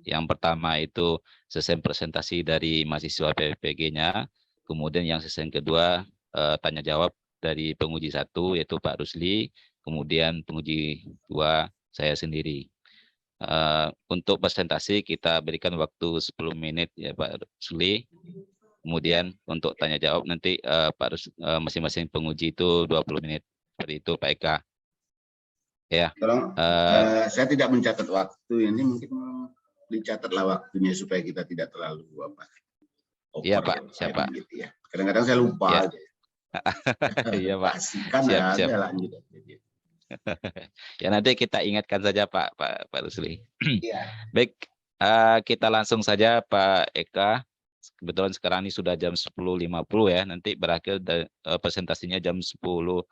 Yang pertama itu sesi presentasi dari mahasiswa PPG-nya, kemudian yang sesi kedua tanya jawab dari penguji 1 yaitu Pak Rusli, kemudian penguji 2 saya sendiri. Untuk presentasi kita berikan waktu 10 menit ya Pak Rusli. Kemudian untuk tanya jawab nanti masing-masing penguji itu 20 menit. Seperti itu Pak Eka. Ya. Tolong, saya tidak mencatat waktu ini, mungkin dicatatlah waktunya supaya kita tidak terlalu Iya Pak, siapa? Gitu ya. Kadang-kadang saya lupa ya. aja. Iya Pak. Pastikan Siap. ada lanjut. Ya nanti kita ingatkan saja Pak Rusli. Iya. Baik, kita langsung saja Pak Eka. Kebetulan sekarang ini sudah jam 10.50 ya. Nanti berakhir presentasinya jam 11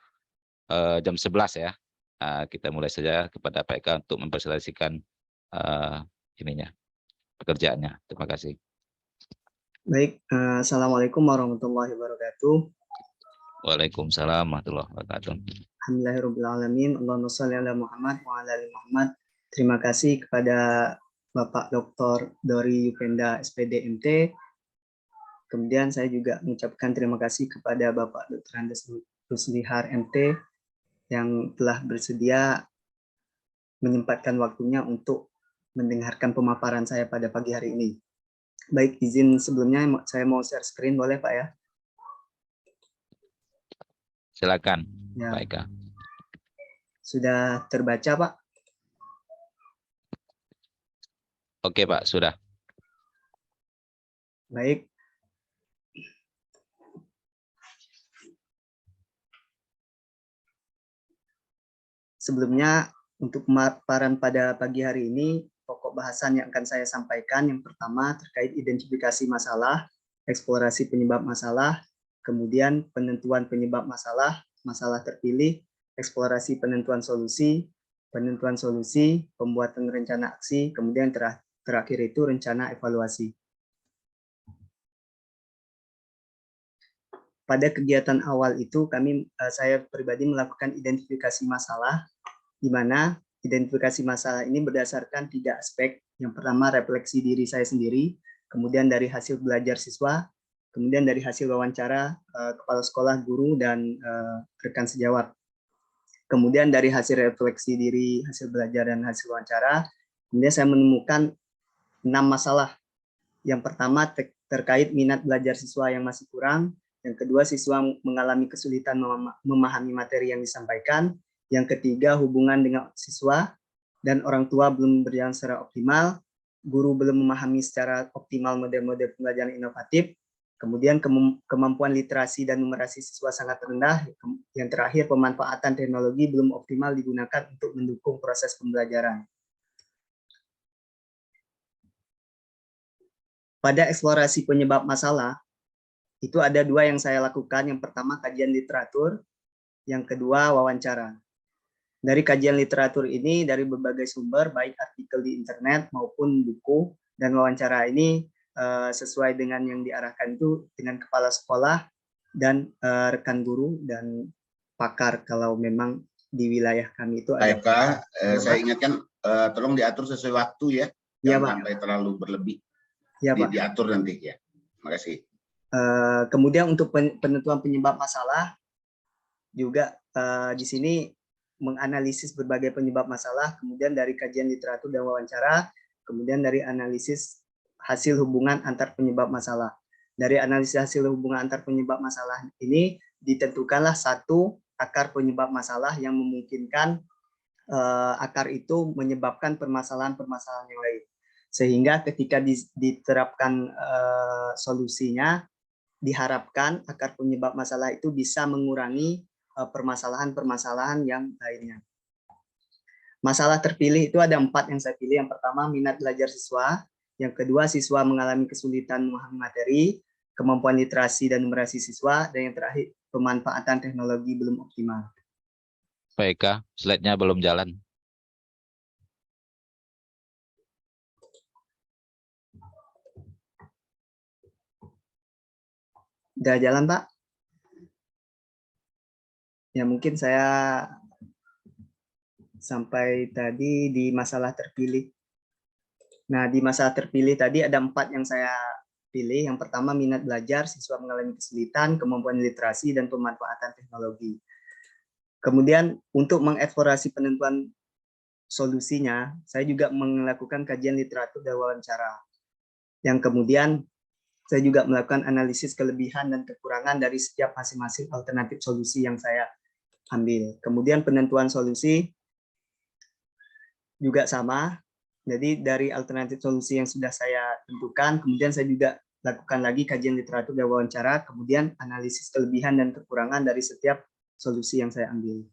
ya. Kita mulai saja kepada Pak Eka untuk mempresentasikan pekerjaannya. Terima kasih. Baik, Assalamualaikum warahmatullahi wabarakatuh. Waalaikumsalam warahmatullahi wabarakatuh. Alhamdulillahirrahmanirrahim. Allahumma sholli ala Muhammad wa ala ali Muhammad. Terima kasih kepada Bapak Dr. Dori Yupenda SPD MT. Kemudian saya juga mengucapkan terima kasih kepada Bapak Dr. Andes Ruslihar MT yang telah bersedia menyempatkan waktunya untuk mendengarkan pemaparan saya pada pagi hari ini. Baik, izin sebelumnya saya mau share screen, boleh Pak ya? Silakan ya. Pak Eka. Sudah terbaca Pak? Oke Pak, sudah. Baik. Sebelumnya, untuk pemaparan pada pagi hari ini, pokok bahasan yang akan saya sampaikan yang pertama terkait identifikasi masalah, eksplorasi penyebab masalah, kemudian penentuan penyebab masalah, masalah terpilih, eksplorasi penentuan solusi, pembuatan rencana aksi, kemudian terakhir itu rencana evaluasi. Pada kegiatan awal itu saya pribadi melakukan identifikasi masalah, di mana identifikasi masalah ini berdasarkan 3 aspek. Yang pertama refleksi diri saya sendiri, kemudian dari hasil belajar siswa, kemudian dari hasil wawancara kepala sekolah, guru, dan rekan sejawat. Kemudian dari hasil refleksi diri, hasil belajar, dan hasil wawancara, kemudian saya menemukan 6 masalah. Yang pertama terkait minat belajar siswa yang masih kurang. Yang kedua, siswa mengalami kesulitan memahami materi yang disampaikan. Yang ketiga, hubungan dengan siswa dan orang tua belum berjalan secara optimal. Guru belum memahami secara optimal model-model pembelajaran inovatif. Kemudian kemampuan literasi dan numerasi siswa sangat rendah. Yang terakhir, pemanfaatan teknologi belum optimal digunakan untuk mendukung proses pembelajaran. Pada eksplorasi penyebab masalah, itu ada 2 yang saya lakukan. Yang pertama, kajian literatur. Yang kedua, wawancara. Dari kajian literatur ini, dari berbagai sumber, baik artikel di internet maupun buku, dan wawancara ini sesuai dengan yang diarahkan itu dengan kepala sekolah dan rekan guru dan pakar kalau memang di wilayah kami itu ada. Pak, saya ingatkan tolong diatur sesuai waktu ya, jangan sampai terlalu berlebih. Ya, Pak. Diatur nanti ya. Terima kasih. Kemudian untuk penentuan penyebab masalah juga di sini menganalisis berbagai penyebab masalah, kemudian dari kajian literatur dan wawancara, kemudian dari analisis hasil hubungan antar penyebab masalah. Dari analisis hasil hubungan antar penyebab masalah ini ditentukanlah satu akar penyebab masalah yang memungkinkan akar itu menyebabkan permasalahan-permasalahan yang lain. Sehingga ketika diterapkan solusinya, diharapkan akar penyebab masalah itu bisa mengurangi permasalahan-permasalahan yang lainnya. Masalah terpilih itu ada 4 yang saya pilih. Yang pertama, minat belajar siswa. Yang kedua, siswa mengalami kesulitan memahami materi, kemampuan literasi dan numerasi siswa. Dan yang terakhir, pemanfaatan teknologi belum optimal. Baik, slide-nya belum jalan. Udah jalan, Pak? Ya, mungkin saya sampai tadi di masalah terpilih. Nah, di masa terpilih tadi ada 4 yang saya pilih. Yang pertama, minat belajar, siswa mengalami kesulitan, kemampuan literasi, dan pemanfaatan teknologi. Kemudian untuk mengeksplorasi penentuan solusinya, saya juga melakukan kajian literatur dan wawancara. Yang kemudian saya juga melakukan analisis kelebihan dan kekurangan dari setiap masing-masing alternatif solusi yang saya ambil. Kemudian penentuan solusi juga sama. Jadi dari alternatif solusi yang sudah saya tentukan, kemudian saya juga lakukan lagi kajian literatur dan wawancara, kemudian analisis kelebihan dan kekurangan dari setiap solusi yang saya ambil.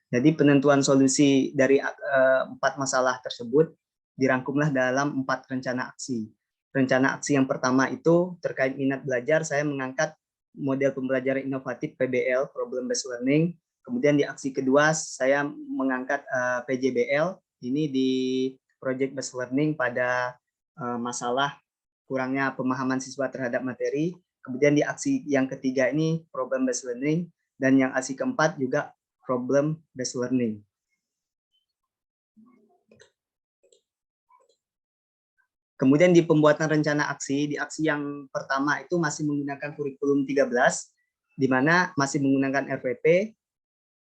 Jadi penentuan solusi dari 4 masalah tersebut dirangkumlah dalam 4 rencana aksi. Rencana aksi yang pertama itu terkait minat belajar, saya mengangkat model pembelajaran inovatif PBL, Problem Based Learning. Kemudian di aksi kedua saya mengangkat PJBL, ini di Project Based Learning pada masalah kurangnya pemahaman siswa terhadap materi. Kemudian di aksi yang ketiga ini Problem Based Learning, dan yang aksi keempat juga Problem Based Learning. Kemudian di pembuatan rencana aksi, di aksi yang pertama itu masih menggunakan kurikulum 13, di mana masih menggunakan RPP.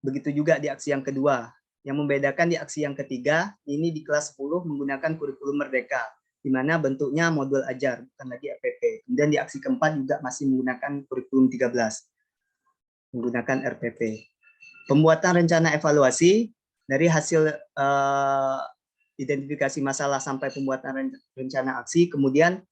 Begitu juga di aksi yang kedua. Yang membedakan di aksi yang ketiga, ini di kelas 10 menggunakan kurikulum Merdeka, di mana bentuknya modul ajar, bukan lagi RPP. Kemudian di aksi keempat juga masih menggunakan kurikulum 13, menggunakan RPP. Pembuatan rencana evaluasi, dari hasil identifikasi masalah sampai pembuatan rencana aksi, kemudian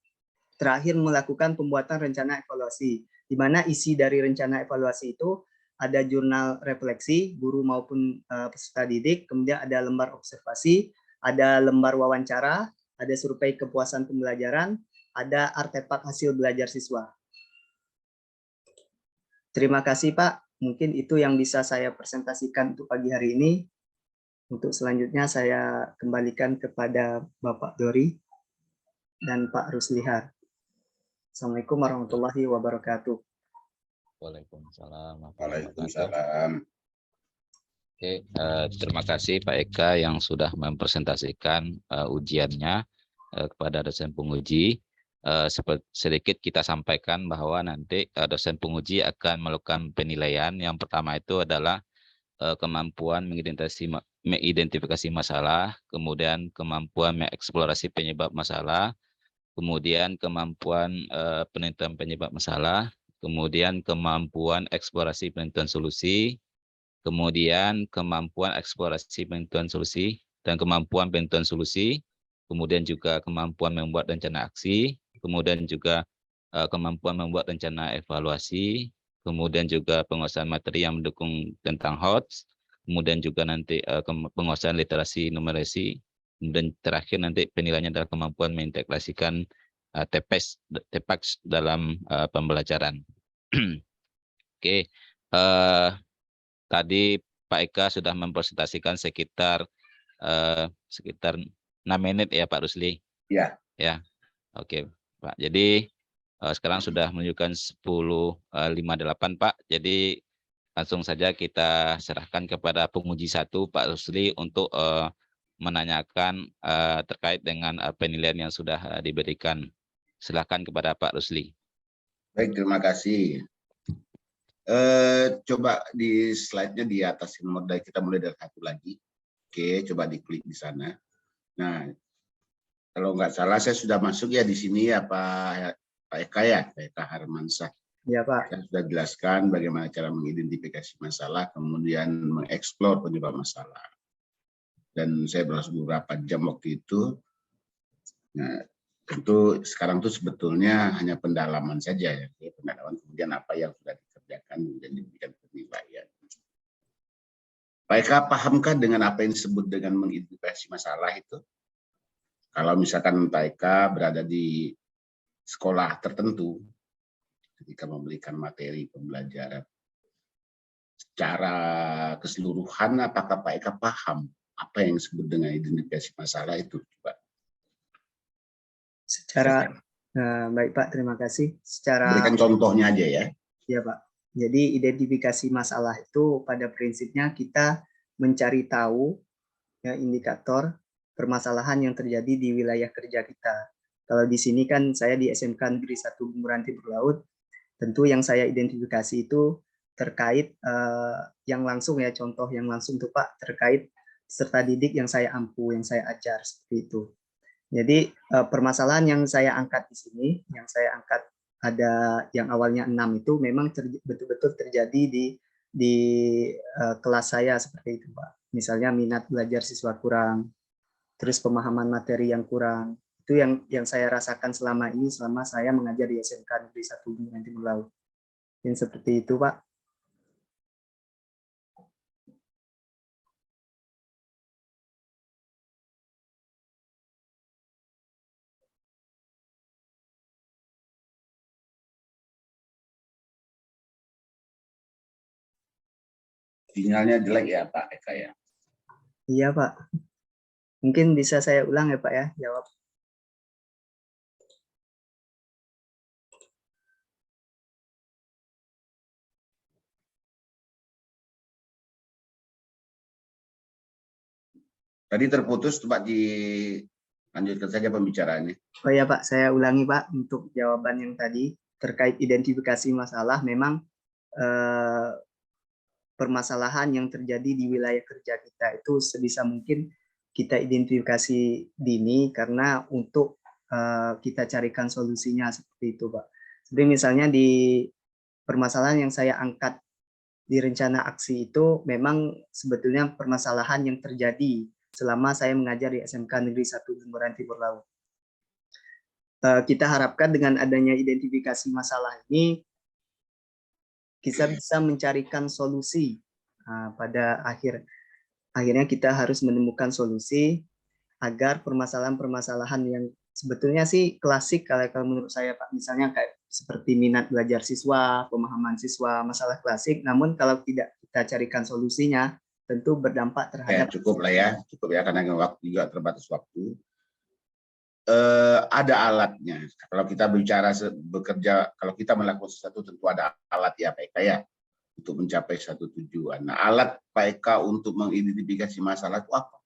terakhir melakukan pembuatan rencana evaluasi, di mana isi dari rencana evaluasi itu ada jurnal refleksi guru maupun peserta didik, kemudian ada lembar observasi, ada lembar wawancara, ada survei kepuasan pembelajaran, ada artefak hasil belajar siswa. Terima kasih Pak, mungkin itu yang bisa saya presentasikan untuk pagi hari ini. Untuk selanjutnya saya kembalikan kepada Bapak Dori dan Pak Ruslihar. Assalamualaikum warahmatullahi wabarakatuh. Waalaikumsalam. Waalaikumsalam. Oke, terima kasih Pak Eka yang sudah mempresentasikan ujiannya kepada dosen penguji. Sedikit kita sampaikan bahwa nanti dosen penguji akan melakukan penilaian. Yang pertama itu adalah kemampuan mengidentifikasi masalah, kemudian kemampuan mengeksplorasi penyebab masalah, kemudian kemampuan penentuan penyebab masalah, kemudian kemampuan eksplorasi penentuan solusi, kemudian kemampuan eksplorasi penentuan solusi dan kemampuan penentuan solusi, kemudian juga kemampuan membuat rencana aksi, kemudian juga kemampuan membuat rencana evaluasi, kemudian juga penguasaan materi yang mendukung tentang HOTS, kemudian juga nanti penguasaan literasi numerasi, kemudian terakhir nanti penilaiannya adalah kemampuan mengintegrasikan TPAX dalam pembelajaran. Oke, tadi Pak Eka sudah mempresentasikan sekitar 6 menit ya Pak Rusli. Ya. Ya, oke Pak. Jadi sekarang sudah menunjukkan 10.58 Pak. Jadi langsung saja kita serahkan kepada penguji 1 Pak Rusli untuk menanyakan terkait dengan penilaian yang sudah diberikan. Silakan kepada Pak Rusli. Baik, terima kasih. Coba di slide-nya di atas nomor dari kita mulai dari 1 lagi. Oke, coba diklik di sana. Nah, kalau nggak salah saya sudah masuk ya di sini ya Pak Eka ya, Pak Eka Harmansyah. Ya Pak. Saya sudah jelaskan bagaimana cara mengidentifikasi masalah, kemudian mengeksplor penyebab masalah. Dan saya beberapa jam waktu itu. Nah, tentu sekarang tuh sebetulnya hanya pendalaman saja ya, pendalaman kemudian apa yang sudah dikerjakan dan diberikan penilaian. Pak Eka, pahamkah dengan apa yang disebut dengan mengidentifikasi masalah itu? Kalau misalkan Pak Eka berada di sekolah tertentu, ketika memberikan materi pembelajaran, secara keseluruhan apakah Pak Eka paham apa yang disebut dengan identifikasi masalah itu? Coba. Secara baik Pak, terima kasih. Secara berikan contohnya aja ya. Ya Pak. Jadi identifikasi masalah itu pada prinsipnya kita mencari tahu ya indikator permasalahan yang terjadi di wilayah kerja kita. Kalau di sini kan saya di SMK Negeri 1 Bumuran Timur Laut, tentu yang saya identifikasi itu terkait yang langsung ya, contoh yang langsung tuh Pak, terkait peserta didik yang saya ampu, yang saya ajar, seperti itu. Jadi permasalahan yang saya angkat di sini, yang saya angkat ada yang awalnya 6 itu memang betul-betul terjadi di kelas saya seperti itu Pak. Misalnya minat belajar siswa kurang, terus pemahaman materi yang kurang. Itu yang saya rasakan selama ini, selama saya mengajar di SMK Negeri 1 Bumuran Timur Laut. Yang seperti itu Pak. Sinyalnya jelek ya Pak Eka ya. Iya Pak. Mungkin bisa saya ulang ya Pak ya, jawab. Tadi terputus, Pak, dilanjutkan saja pembicaraannya. Oh ya Pak, saya ulangi Pak untuk jawaban yang tadi terkait identifikasi masalah. Memang permasalahan yang terjadi di wilayah kerja kita itu sebisa mungkin kita identifikasi dini karena untuk kita carikan solusinya seperti itu Pak. Seperti misalnya di permasalahan yang saya angkat di rencana aksi itu memang sebetulnya permasalahan yang terjadi selama saya mengajar di SMK Negeri 1 Bumuran Timur Laut. Kita harapkan dengan adanya identifikasi masalah ini kita bisa mencarikan solusi. Pada akhirnya kita harus menemukan solusi agar permasalahan-permasalahan yang sebetulnya sih klasik kalau menurut saya Pak, misalnya kayak seperti minat belajar siswa, pemahaman siswa, masalah klasik, namun kalau tidak kita carikan solusinya tentu berdampak terhadap cukup ya karena waktu juga terbatas waktu. Ada alatnya. Kalau kita bicara bekerja, kalau kita melakukan sesuatu tentu ada alat ya Pak Eka ya untuk mencapai satu tujuan. Nah, alat Pak Eka untuk mengidentifikasi masalah itu apa?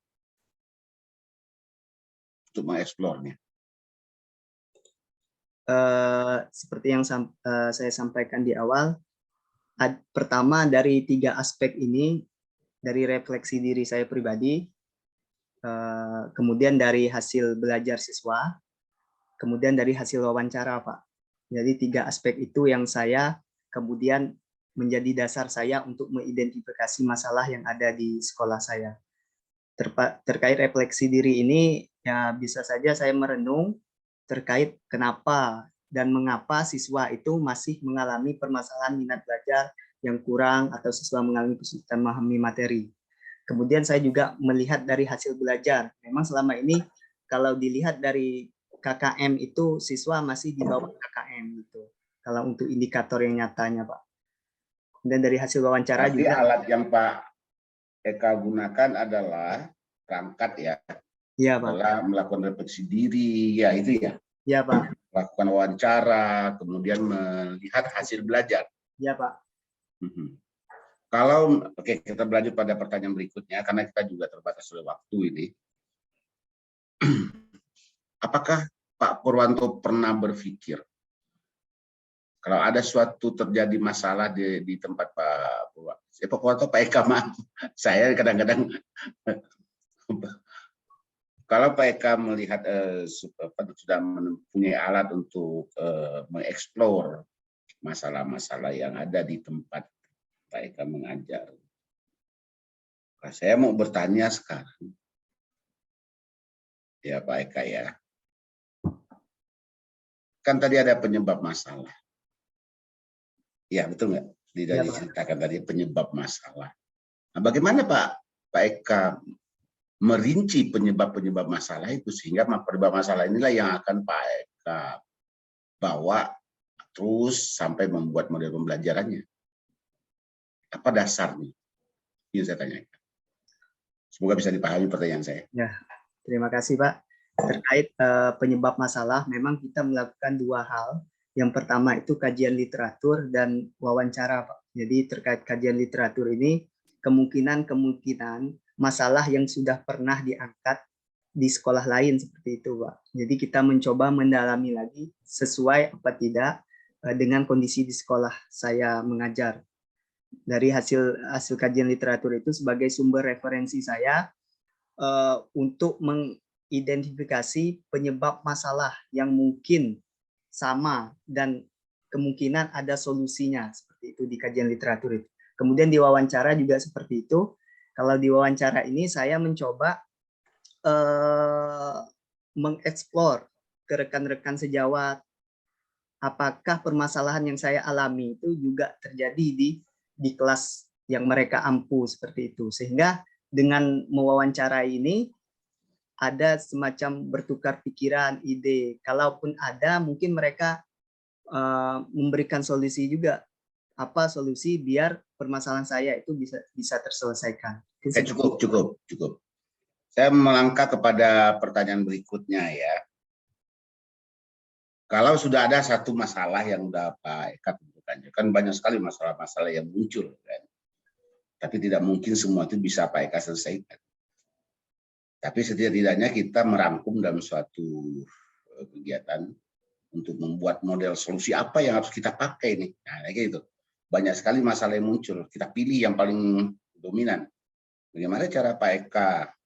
Untuk mengeksplornya. Seperti yang saya sampaikan di awal, pertama dari 3 aspek ini, dari refleksi diri saya pribadi, kemudian dari hasil belajar siswa, kemudian dari hasil wawancara Pak. Jadi 3 aspek itu yang saya kemudian menjadi dasar saya untuk mengidentifikasi masalah yang ada di sekolah saya. Terkait refleksi diri ini, ya bisa saja saya merenung terkait kenapa dan mengapa siswa itu masih mengalami permasalahan minat belajar yang kurang atau siswa mengalami kesulitan memahami materi. Kemudian saya juga melihat dari hasil belajar. Memang selama ini kalau dilihat dari KKM itu siswa masih di bawah KKM gitu. Kalau untuk indikator yang nyatanya Pak. Dan dari hasil wawancara Berarti juga. Alat yang Pak Eka gunakan adalah perangkat ya. Iya Pak. Adalah melakukan refleksi diri ya itu ya. Iya Pak. Melakukan wawancara, kemudian melihat hasil belajar. Iya Pak. Kalau kita berlanjut pada pertanyaan berikutnya karena kita juga terbatas oleh waktu ini. Apakah Pak Purwanto pernah berpikir kalau ada suatu terjadi masalah di tempat Pak Purwanto, Pak Eka maaf, saya kadang-kadang kalau Pak Eka melihat sudah mempunyai alat untuk mengeksplor masalah-masalah yang ada di tempat Pak Eka mengajar. Nah, saya mau bertanya sekarang, ya Pak Eka ya, kan tadi ada penyebab masalah. Ya betul nggak? Diceritakan tadi penyebab masalah. Nah, bagaimana Pak Eka merinci penyebab-penyebab masalah itu sehingga penyebab masalah inilah yang akan Pak Eka bawa terus sampai membuat model pembelajarannya. Apa dasarnya? Ini saya tanyakan. Semoga bisa dipahami pertanyaan saya. Ya, terima kasih Pak. Terkait penyebab masalah, memang kita melakukan 2 hal. Yang pertama itu kajian literatur dan wawancara Pak. Jadi terkait kajian literatur ini kemungkinan masalah yang sudah pernah diangkat di sekolah lain seperti itu, Pak. Jadi kita mencoba mendalami lagi sesuai apa tidak dengan kondisi di sekolah saya mengajar. Dari hasil kajian literatur itu sebagai sumber referensi saya untuk mengidentifikasi penyebab masalah yang mungkin sama dan kemungkinan ada solusinya, seperti itu di kajian literatur itu. Kemudian di wawancara juga seperti itu. Kalau di wawancara ini saya mencoba mengeksplor ke rekan-rekan sejawat apakah permasalahan yang saya alami itu juga terjadi di kelas yang mereka ampu seperti itu. Sehingga dengan mewawancarai ini ada semacam bertukar pikiran, ide. Kalaupun ada, mungkin mereka memberikan solusi juga. Apa solusi biar permasalahan saya itu bisa terselesaikan. Cukup. Saya melangkah kepada pertanyaan berikutnya ya. Kalau sudah ada satu masalah yang udah Pak Eka tentukan, kan banyak sekali masalah-masalah yang muncul, kan? Tapi tidak mungkin semua itu bisa Pak Eka selesaikan. Tapi setidaknya kita merangkum dalam suatu kegiatan untuk membuat model solusi apa yang harus kita pakai nih. Nah, kayak gitu. Banyak sekali masalah yang muncul. Kita pilih yang paling dominan. Bagaimana cara Pak Eka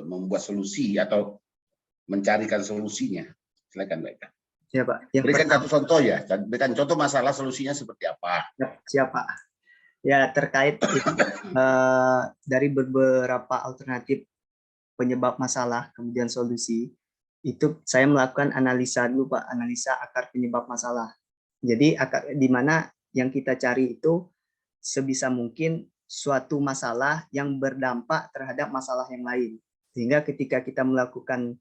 membuat solusi atau mencarikan solusinya? Silakan Pak Eka. Ya, Pak. Berikan satu contoh ya. Berikan contoh masalah solusinya seperti apa. Siapa? Ya, terkait itu, dari beberapa alternatif penyebab masalah, kemudian solusi, itu saya melakukan analisa dulu, Pak, analisa akar penyebab masalah. Jadi di mana yang kita cari itu sebisa mungkin suatu masalah yang berdampak terhadap masalah yang lain. Sehingga ketika kita melakukan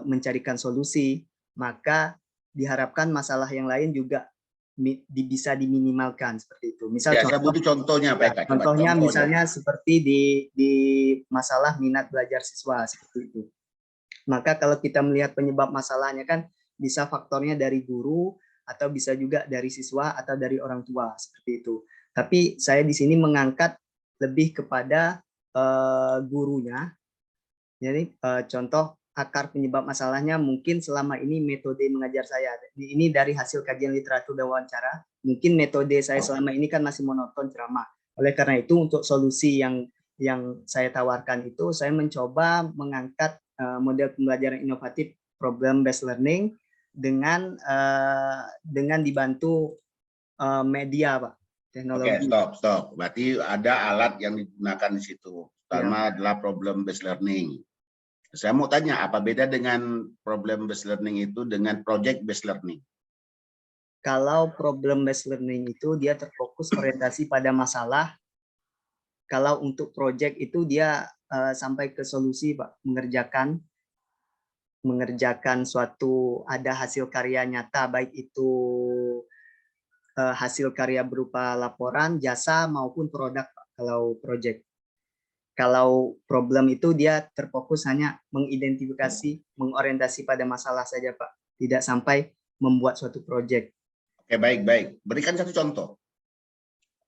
mencarikan solusi, maka diharapkan masalah yang lain juga bisa diminimalkan seperti itu. Misal ya, saya butuh contohnya, Pak Eka. Contohnya misalnya seperti di masalah minat belajar siswa seperti itu. Maka kalau kita melihat penyebab masalahnya kan bisa faktornya dari guru atau bisa juga dari siswa atau dari orang tua seperti itu. Tapi saya di sini mengangkat lebih kepada gurunya. Jadi contoh akar penyebab masalahnya mungkin selama ini metode mengajar saya. Ini dari hasil kajian literatur dan wawancara. Mungkin metode saya selama ini kan masih monoton ceramah. Oleh karena itu untuk solusi yang saya tawarkan itu saya mencoba mengangkat model pembelajaran inovatif problem based learning dengan dibantu media, Pak. Teknologi. Oke, stop. Berarti ada alat yang digunakan di situ. Pertama adalah problem based learning. Saya mau tanya, apa beda dengan problem based learning itu dengan project based learning? Kalau problem based learning itu dia terfokus orientasi pada masalah. Kalau untuk project itu dia sampai ke solusi, Pak, mengerjakan suatu ada hasil karya nyata, baik itu hasil karya berupa laporan, jasa maupun produk, Pak, kalau project. Kalau problem itu dia terfokus hanya mengidentifikasi, mengorientasi pada masalah saja, Pak. Tidak sampai membuat suatu project. Oke, baik. Berikan satu contoh.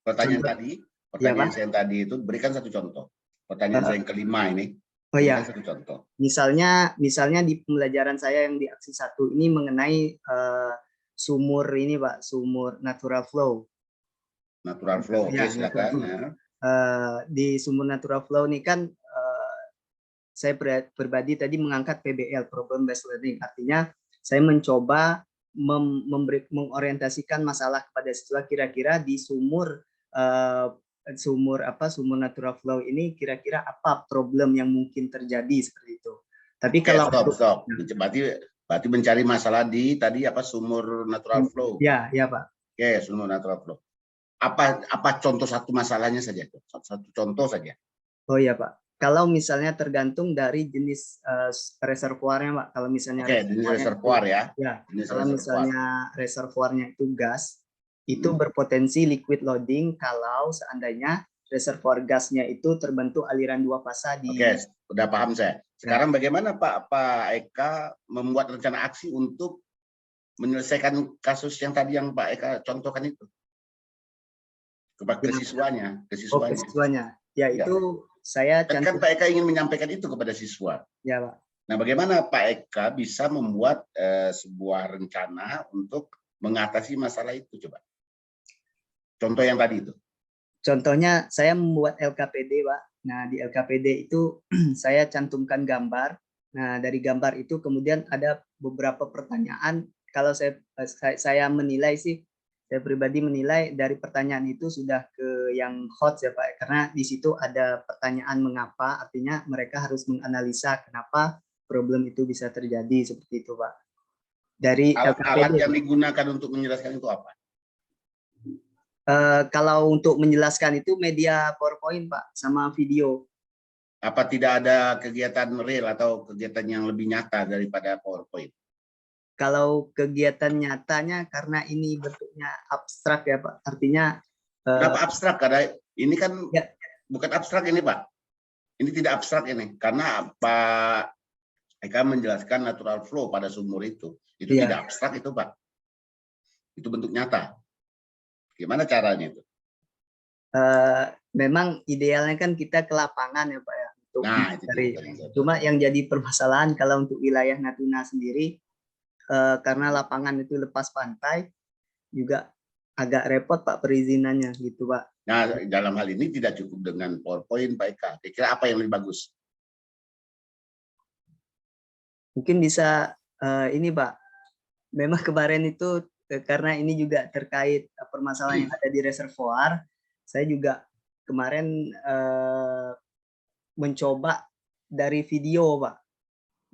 Pertanyaan saya yang tadi itu berikan satu contoh. Pertanyaan saya yang kelima ini. Oh ya. Satu contoh. Misalnya di pembelajaran saya yang di aksi 1 ini mengenai sumur ini, Pak, sumur natural flow. Natural flow, oke, silakan. Ya. Di sumur natural flow ini kan saya pribadi tadi mengangkat PBL, problem based learning. Artinya saya mencoba mengorientasikan masalah kepada siswa, kira-kira di sumur natural flow ini kira-kira apa problem yang mungkin terjadi seperti itu. Tapi kalau stop. Berarti mencari masalah di tadi sumur natural flow. Ya, Pak. Oke, sumur natural flow. Apa contoh satu masalahnya saja? Satu contoh saja. Oh ya, Pak. Kalau misalnya tergantung dari jenis reservoirnya, Pak. Kalau misalnya jenis reservoir ya. Ya. Kalau misalnya reservoirnya itu gas, itu berpotensi liquid loading kalau seandainya reservoir gasnya itu terbentuk aliran 2 fasa di. Oke, udah paham saya. Sekarang bagaimana Pak Eka membuat rencana aksi untuk menyelesaikan kasus yang tadi yang Pak Eka contohkan itu? Ke siswanya. Ya, itu saya Kan cantum. Pak Eka ingin menyampaikan itu kepada siswa. Ya, Pak. Nah, bagaimana Pak Eka bisa membuat sebuah rencana untuk mengatasi masalah itu, coba? Contoh yang tadi itu. Contohnya saya membuat LKPD, Pak. Nah, di LKPD itu saya cantumkan gambar. Nah, dari gambar itu kemudian ada beberapa pertanyaan. Kalau saya menilai sih, saya pribadi menilai dari pertanyaan itu sudah ke yang hot ya Pak. Karena di situ ada pertanyaan mengapa, artinya mereka harus menganalisa kenapa problem itu bisa terjadi seperti itu, Pak. Dari Alat LKPD. yang digunakan untuk menjelaskan itu apa? Kalau untuk menjelaskan itu media PowerPoint, Pak, sama video. Apa tidak ada kegiatan real atau kegiatan yang lebih nyata daripada PowerPoint? Kalau kegiatan nyatanya karena ini bentuknya abstrak ya Pak, artinya Kenapa abstrak? Karena ini kan ya. Bukan abstrak ini Pak. Ini tidak abstrak ini, karena Pak Eka menjelaskan natural flow pada sumur itu. Itu Ya. tidak abstrak itu Pak. Itu bentuk nyata. Gimana caranya itu? Memang idealnya kan kita ke lapangan ya Pak ya. Untuk Nah, itu dari. dia. Cuma yang jadi permasalahan kalau untuk wilayah Natuna sendiri, karena lapangan itu lepas pantai, juga agak repot Pak perizinannya gitu Pak. Nah, dalam hal ini tidak cukup dengan PowerPoint Pak Eka. Kira-kira apa yang lebih bagus? Mungkin bisa ini Pak. Memang kemarin itu karena ini juga terkait permasalahan yang ada di reservoir, saya juga kemarin mencoba dari video Pak,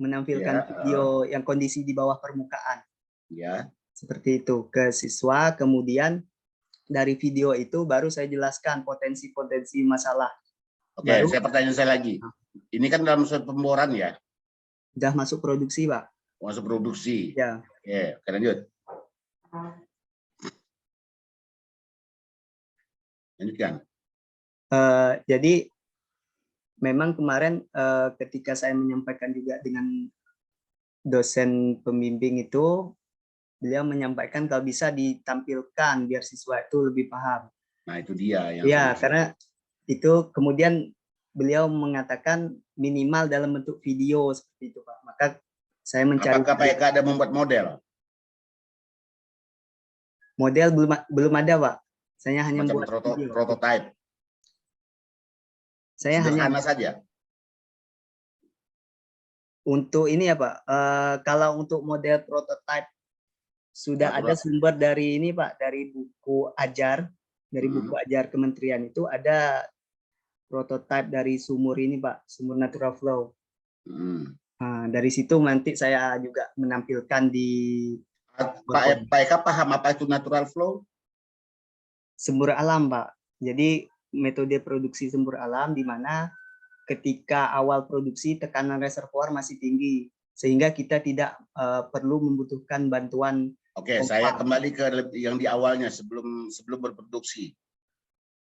menampilkan video yang kondisi di bawah permukaan. Ya. Seperti itu ke siswa, kemudian dari video itu baru saya jelaskan potensi-potensi masalah. Oke, pertanyaan saya lagi. Ini kan dalam suatu pemboran ya? Sudah masuk produksi, Pak. Masuk produksi. Ya. Oke, lanjut. Lanjutkan. Jadi memang kemarin ketika saya menyampaikan juga dengan dosen pembimbing itu, beliau menyampaikan kalau bisa ditampilkan biar siswa itu lebih paham. Nah, itu dia yang ya, karena itu kemudian beliau mengatakan minimal dalam bentuk video seperti itu, Pak. Maka saya mencari. Apakah Pak Eka ada membuat model? Model belum ada, Pak. Saya hanya buat prototype. Saya sederhana hanya saja. Untuk ini ya Pak, kalau untuk model prototype sudah ada sumber dari ini Pak, dari buku ajar, buku ajar kementerian itu ada prototype dari sumur ini Pak, sumur natural flow. Nah, dari situ nanti saya juga menampilkan di Pak Eka paham apa itu natural flow? Sumber alam Pak. Jadi metode produksi sumber alam di mana ketika awal produksi tekanan reservoir masih tinggi sehingga kita tidak perlu membutuhkan bantuan. Oke, saya kembali ke yang di awalnya sebelum berproduksi.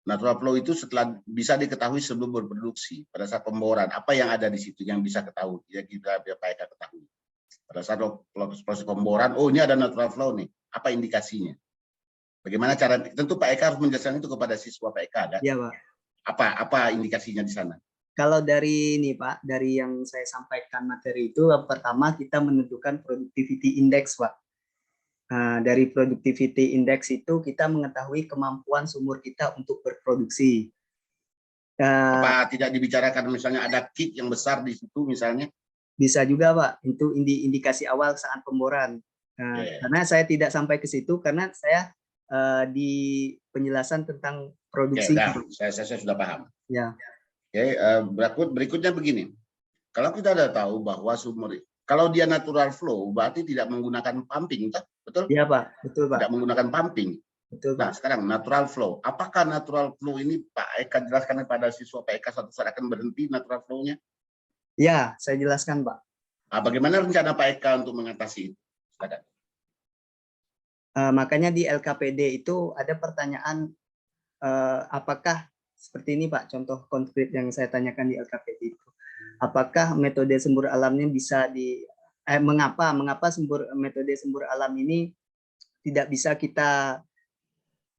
Natural flow itu setelah bisa diketahui sebelum berproduksi pada saat pemboran. Apa yang ada di situ yang bisa ketahui? Ya kita Pak Eka ketahui. Pada saat proses pemboran, oh ini ada natural flow nih. Apa indikasinya? Bagaimana cara? Tentu Pak Eka harus menjelaskan itu kepada siswa Pak Eka, kan? Iya, Pak. Apa indikasinya di sana? Kalau dari ini Pak, dari yang saya sampaikan materi itu, pertama kita menentukan productivity index Pak. Nah, dari productivity index itu kita mengetahui kemampuan sumur kita untuk berproduksi. Apa tidak dibicarakan misalnya ada kick yang besar di situ misalnya? Bisa juga Pak, itu indikasi awal saat pemboran. Nah, karena saya tidak sampai ke situ karena saya di penjelasan tentang produksi. Saya sudah paham. Ya. Berikutnya begini. Kalau kita sudah tahu bahwa sumur, kalau dia natural flow, berarti tidak menggunakan pumping, betul? Iya Pak, betul Pak. Tidak menggunakan pumping. Betul Pak. Nah sekarang natural flow, apakah natural flow ini Pak Eka jelaskan kepada siswa Pak Eka suatu saat akan berhenti natural flow-nya? Ya, saya jelaskan Pak. Nah, bagaimana rencana Pak Eka untuk mengatasi itu? Makanya di LKPD itu ada pertanyaan apakah seperti ini Pak, contoh konkret yang saya tanyakan di LKPD itu. Apakah metode sumber alamnya bisa mengapa metode sumber alam ini tidak bisa kita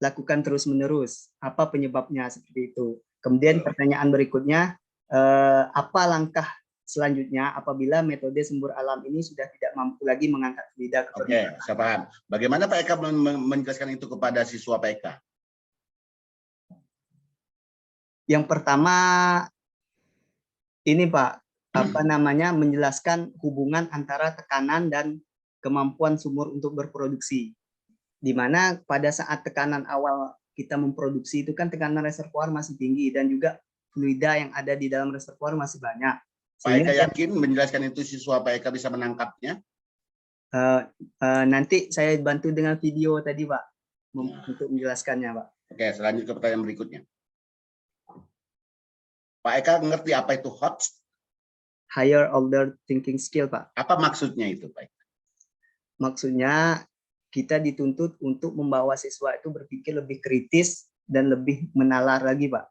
lakukan terus-menerus? Apa penyebabnya seperti itu? Kemudian pertanyaan berikutnya, apa langkah selanjutnya apabila metode sumber alam ini sudah tidak mampu lagi mengangkat fluida ke Oke, permukaan? saya paham. Bagaimana Pak Eka menjelaskan itu kepada siswa Pak Eka? Yang pertama ini Pak, apa namanya, menjelaskan hubungan antara tekanan dan kemampuan sumur untuk berproduksi. Di mana pada saat tekanan awal kita memproduksi itu kan tekanan reservoir masih tinggi dan juga fluida yang ada di dalam reservoir masih banyak. Pak Eka yakin menjelaskan itu siswa Pak Eka bisa menangkapnya? Nanti saya bantu dengan video tadi Pak, untuk menjelaskannya Pak. Oke, selanjut ke pertanyaan berikutnya. Pak Eka ngerti apa itu HOTS? Higher order thinking skill Pak. Apa maksudnya itu Pak Eka? Maksudnya kita dituntut untuk membawa siswa itu berpikir lebih kritis dan lebih menalar lagi Pak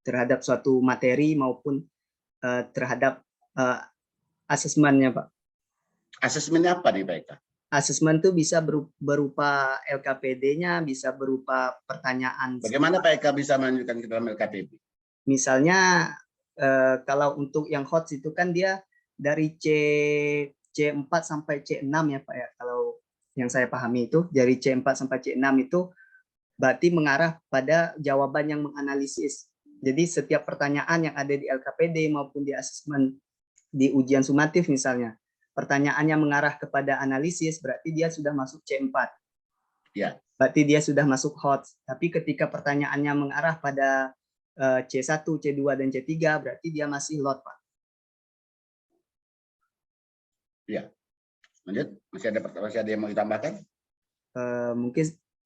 terhadap suatu materi maupun terhadap asesmennya Pak. Asesmennya apa nih Pak Eka? Asesmen itu bisa berupa LKPD-nya, bisa berupa pertanyaan. Bagaimana Pak Eka bisa melanjutkan ke dalam LKPD? Misalnya kalau untuk yang HOTS itu kan dia dari C4 sampai C6 ya Pak ya. Kalau yang saya pahami itu dari C4 sampai C6 itu berarti mengarah pada jawaban yang menganalisis. Jadi setiap pertanyaan yang ada di LKPD maupun di asesmen di ujian sumatif misalnya, pertanyaannya mengarah kepada analisis, berarti dia sudah masuk C4. Ya. Berarti dia sudah masuk HOTS. Tapi ketika pertanyaannya mengarah pada C1, C2, dan C3, berarti dia masih LOT, Pak. Ya. Lanjut, masih ada yang mau ditambahkan?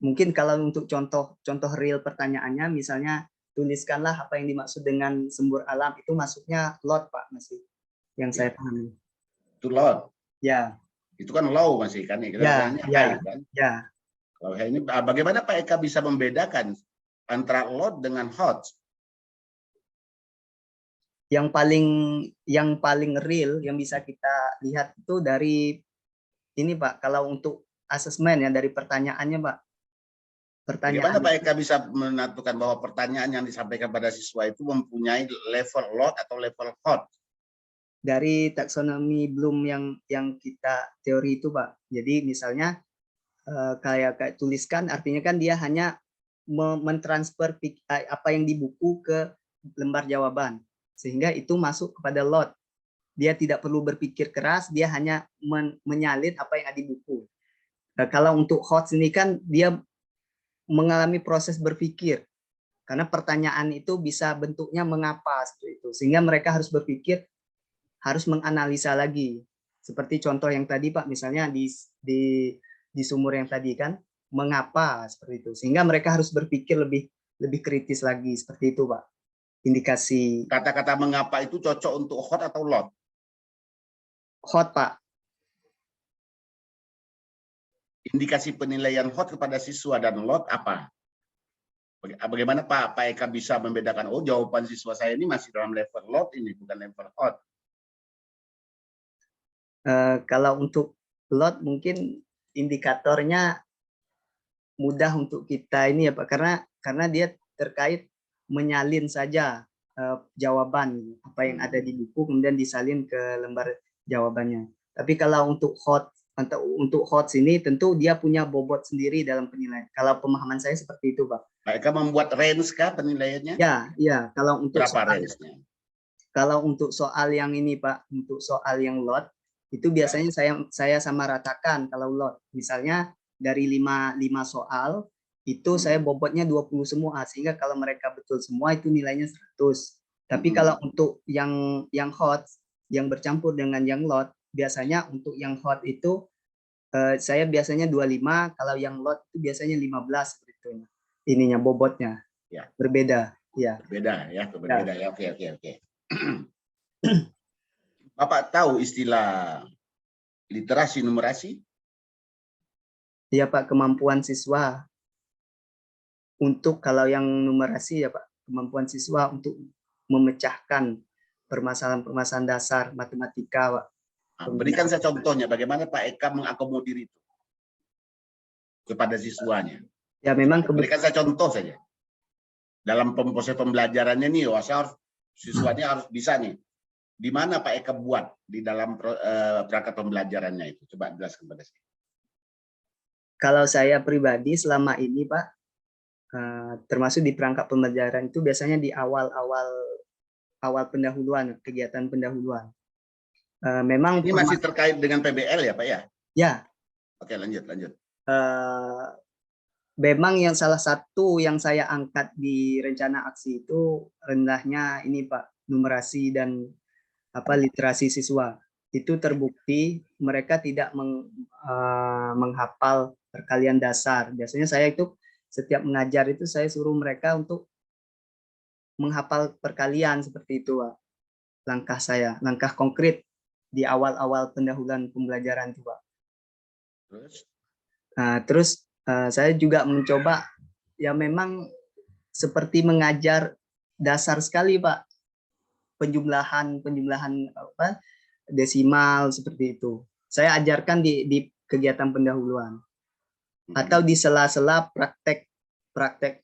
Mungkin kalau untuk contoh real pertanyaannya, misalnya tuliskanlah apa yang dimaksud dengan sumber alam, itu masuknya LOT, Pak, masih. Yang saya pahami. Itu LOT? Ya. Itu kan low masih kan? Ya, ya, kan? Ya. Kalau ini bagaimana Pak Eka bisa membedakan antara LOT dengan HOTS? Yang paling real yang bisa kita lihat itu dari ini Pak, kalau untuk asesmen ya dari pertanyaannya Pak. Bagaimana Pak Eka bisa menentukan bahwa pertanyaan yang disampaikan pada siswa itu mempunyai level LOT atau level HOTS? Dari taksonomi Bloom yang kita teori itu Pak. Jadi misalnya kayak tuliskan, artinya kan dia hanya mentransfer apa yang di buku ke lembar jawaban, sehingga itu masuk kepada LOT. Dia tidak perlu berpikir keras, dia hanya menyalin apa yang ada di buku. Nah, kalau untuk HOTS ini kan dia mengalami proses berpikir, karena pertanyaan itu bisa bentuknya mengapa seperti itu, sehingga mereka harus berpikir, harus menganalisa lagi. Seperti contoh yang tadi Pak, misalnya di sumur yang tadi kan, mengapa seperti itu, sehingga mereka harus berpikir lebih kritis lagi seperti itu Pak. Indikasi. Kata-kata mengapa itu cocok untuk HOT atau LOT? HOT Pak. Indikasi penilaian HOT kepada siswa dan LOT apa? Bagaimana Pak Eka bisa membedakan, oh jawaban siswa saya ini masih dalam level LOT ini, bukan level HOT? Kalau untuk LOT mungkin indikatornya mudah untuk kita ini ya Pak, karena dia terkait menyalin saja jawaban apa yang ada di buku kemudian disalin ke lembar jawabannya. Tapi kalau untuk HOTS ini tentu dia punya bobot sendiri dalam penilaian. Kalau pemahaman saya seperti itu Pak. Mereka membuat range kah penilaiannya? Ya. Kalau untuk berapa range-nya? Kalau untuk soal yang ini Pak, untuk soal yang LOT itu biasanya saya sama ratakan. Kalau LOT misalnya dari 5 soal itu saya bobotnya 20 semua, sehingga kalau mereka betul semua itu nilainya 100. Tapi kalau untuk yang HOTS yang bercampur dengan yang LOT, biasanya untuk yang HOT itu saya biasanya 25, kalau yang LOT itu biasanya 15 seperti itu. Ininya bobotnya. Ya. Berbeda, ya. Berbeda ya. Oke. Bapak tahu istilah literasi numerasi? Iya Pak, kemampuan siswa untuk kalau yang numerasi ya Pak, kemampuan siswa untuk memecahkan permasalahan-permasalahan dasar matematika Pak. Berikan saya contohnya bagaimana Pak Eka mengakomodir itu kepada siswanya. Ya memang berikan saya contoh saja. dalam proses pembelajarannya nih, wah, siswanya harus bisa nih. Di mana Pak Eka buat di dalam perangkat pembelajarannya itu? Coba jelaskan pada saya. Kalau saya pribadi selama ini Pak, termasuk di perangkat pembelajaran itu biasanya di awal pendahuluan, kegiatan pendahuluan. Memang ini masih terkait dengan PBL ya Pak ya? Ya. Oke, lanjut. Memang yang salah satu yang saya angkat di rencana aksi itu rendahnya ini Pak, numerasi dan literasi siswa. Itu terbukti mereka tidak menghafal perkalian dasar. Biasanya saya itu setiap mengajar itu saya suruh mereka untuk menghafal perkalian seperti itu, Pak. Langkah konkret di awal-awal pendahuluan pembelajaran itu, Pak. Terus saya juga mencoba ya memang seperti mengajar dasar sekali, Pak. Penjumlahan desimal seperti itu. Saya ajarkan di kegiatan pendahuluan. Atau di sela-sela praktek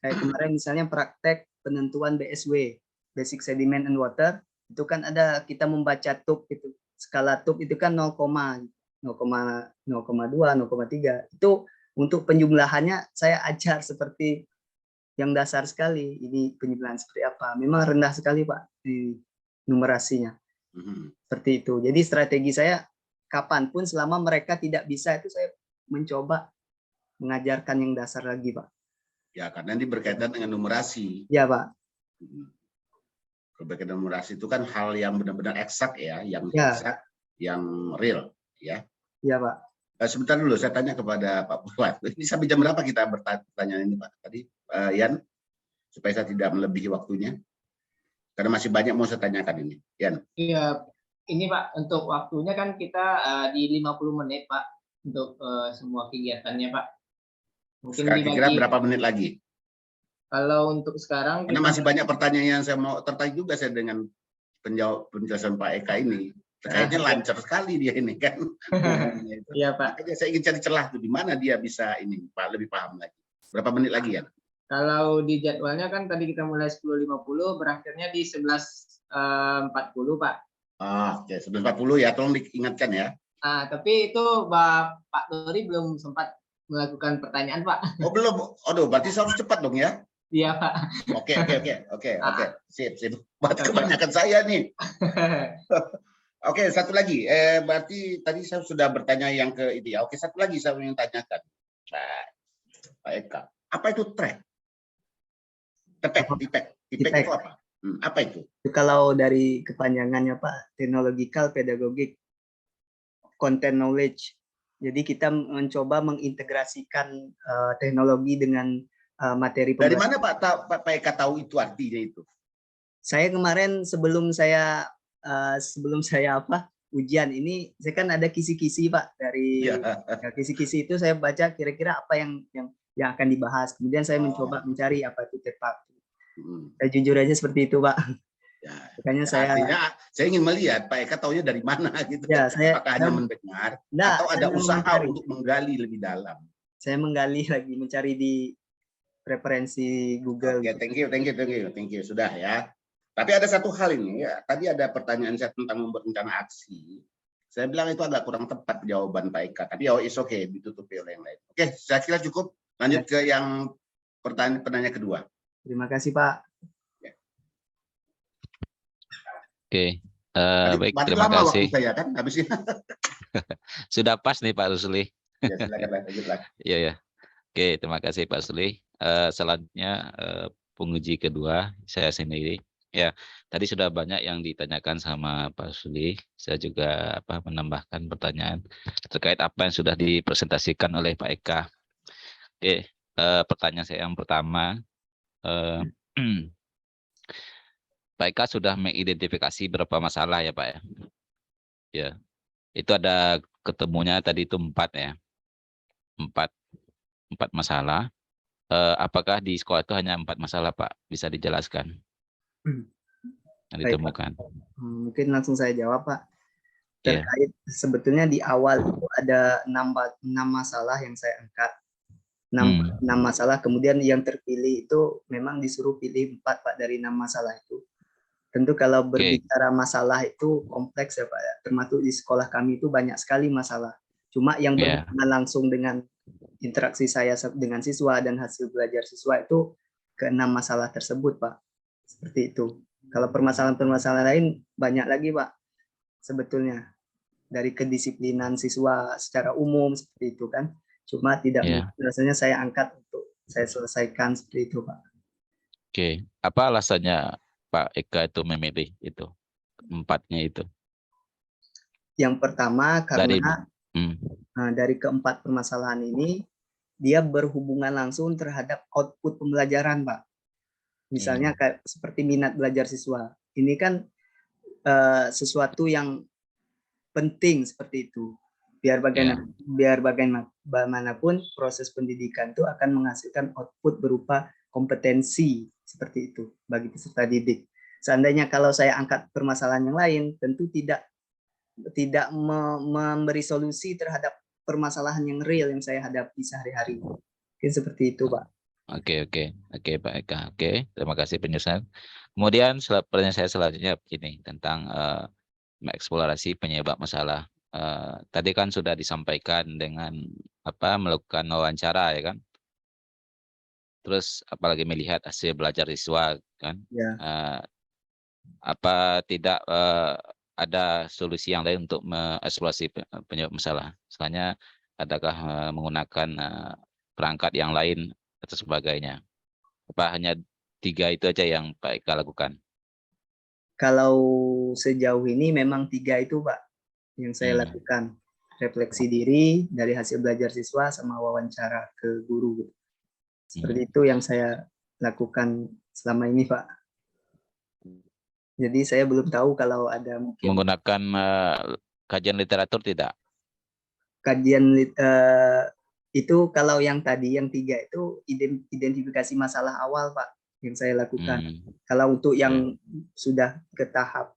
kayak kemarin misalnya praktek penentuan BSW, Basic Sediment and Water, itu kan ada kita membaca tub itu. Skala tub itu kan 0,2, 0,3. Itu untuk penjumlahannya saya ajar seperti yang dasar sekali. Ini penjumlahan seperti apa. Memang rendah sekali Pak di numerasinya. Seperti itu. Jadi strategi saya kapanpun selama mereka tidak bisa itu saya mencoba mengajarkan yang dasar lagi, Pak. Ya, karena ini berkaitan dengan numerasi. Ya, Pak. Berkaitan numerasi itu kan hal yang benar-benar eksak ya, yang eksak, yang real, ya. Ya, Pak. Sebentar dulu, saya tanya kepada Pak Fuad. Ini sampai jam berapa kita bertanya ini, Pak? Tadi, Yan, supaya saya tidak melebihi waktunya. Karena masih banyak mau saya tanyakan ini. Yan. Iya, ini Pak, untuk waktunya kan kita di 50 menit, Pak, untuk semua kegiatannya, Pak. Mungkin kira-kira berapa menit lagi? Kalau untuk sekarang karena masih banyak pertanyaan yang saya mau tertarik juga saya dengan penjelasan Pak Eka ini. Kayaknya lancar sekali dia ini kan. Iya Pak. Makanya saya ingin cari celah tuh di mana dia bisa ini Pak lebih paham lagi. Berapa menit lagi ya? Kalau di jadwalnya kan tadi kita mulai 10.50, berakhirnya di 11.40 Pak. Oke, 11.40 ya, tolong diingatkan ya. Tapi itu Pak Dori belum sempat melakukan pertanyaan Pak. Oh belum, aduh berarti harus cepat dong ya. Iya Pak. Oke. Sip. Buat kebanyakan saya nih. Oke, satu lagi. Berarti tadi saya sudah bertanya yang ke ini ya. Oke, satu lagi saya ingin tanyakan. Pak Eka, apa itu track? Tipek itu apa? Apa itu? Kalau dari kepanjangannya Pak, Technological Pedagogic Content Knowledge. Jadi kita mencoba mengintegrasikan teknologi dengan materi pembelajaran. Dari mana Pak Eka tahu itu artinya itu? Saya kemarin sebelum saya ujian ini, saya kan ada kisi-kisi Pak dari kisi-kisi itu saya baca kira-kira apa yang akan dibahas. Kemudian saya mencoba mencari apa itu tepat. Saya jujur aja seperti itu Pak. Ya, makanya artinya saya ingin melihat Pak Eka taunya dari mana gitu. Ya, apakah hanya mendengar atau ada usaha untuk menggali lebih dalam? Saya menggali lagi, mencari di referensi Google. Oke, thank you. Sudah ya. Tapi ada satu hal ini ya. Tadi ada pertanyaan saya tentang membuat rencana aksi. Saya bilang itu agak kurang tepat jawaban Pak Eka. Tapi it's okay, ditutupi oleh yang lain. Oke, saya kira cukup. Lanjut ke yang penanya kedua. Terima kasih Pak. Oke, baik, terima kasih. Saya, kan? Habisnya. Sudah pas nih Pak Rusli. Ya, silakan lanjutlah. Iya. Oke, terima kasih Pak Rusli. Selanjutnya penguji kedua saya sendiri. Ya, tadi sudah banyak yang ditanyakan sama Pak Rusli. Saya juga menambahkan pertanyaan terkait apa yang sudah dipresentasikan oleh Pak Eka. Oke, pertanyaan saya yang pertama. Pak Eka sudah mengidentifikasi berapa masalah ya Pak ya? Ya, itu ada ketemunya tadi itu 4 ya, 4 masalah. Apakah di sekolah itu hanya 4 masalah Pak? Bisa dijelaskan? Yang ditemukan. Mungkin langsung saya jawab Pak. Terkait sebetulnya di awal itu ada 6 masalah yang saya angkat. enam masalah. Kemudian yang terpilih itu memang disuruh pilih 4 Pak dari 6 masalah itu. Tentu kalau berbicara masalah itu kompleks ya Pak ya. Termasuk di sekolah kami itu banyak sekali masalah. Cuma yang berhubungan langsung dengan interaksi saya dengan siswa dan hasil belajar siswa itu ke-6 masalah tersebut Pak. Seperti itu. Kalau permasalahan-permasalahan lain banyak lagi Pak sebetulnya. Dari kedisiplinan siswa secara umum seperti itu kan. Cuma tidak mungkin rasanya saya angkat untuk saya selesaikan seperti itu Pak. Oke. Apa alasannya Pak Eka itu memilih itu 4-nya itu? Yang pertama karena dari ke-4 permasalahan ini dia berhubungan langsung terhadap output pembelajaran Pak. Misalnya kayak seperti minat belajar siswa. Ini kan sesuatu yang penting seperti itu. Biar bagaimanapun proses pendidikan itu akan menghasilkan output berupa kompetensi seperti itu bagi peserta didik. Seandainya kalau saya angkat permasalahan yang lain, tentu tidak memberi solusi terhadap permasalahan yang real yang saya hadapi sehari-hari. Mungkin seperti itu, Pak. Oke, Pak Eka. Oke, terima kasih penjelasan. Kemudian pertanyaan saya selanjutnya ini tentang mengeksplorasi penyebab masalah. Tadi kan sudah disampaikan dengan melakukan wawancara ya kan. Terus apalagi melihat hasil belajar siswa kan. Ya. Apa tidak ada solusi yang lain untuk mengeksplorasi penyebab masalah? Misalnya adakah menggunakan perangkat yang lain atau sebagainya? Apa hanya 3 itu aja yang Pak Eka lakukan? Kalau sejauh ini memang 3 itu Pak yang saya lakukan. Refleksi diri dari hasil belajar siswa sama wawancara ke guru. Seperti itu yang saya lakukan selama ini Pak. Jadi saya belum tahu kalau ada mungkin menggunakan kajian literatur tidak? Kajian itu kalau yang tadi yang 3 itu identifikasi masalah awal Pak yang saya lakukan. Kalau untuk yang sudah ke tahap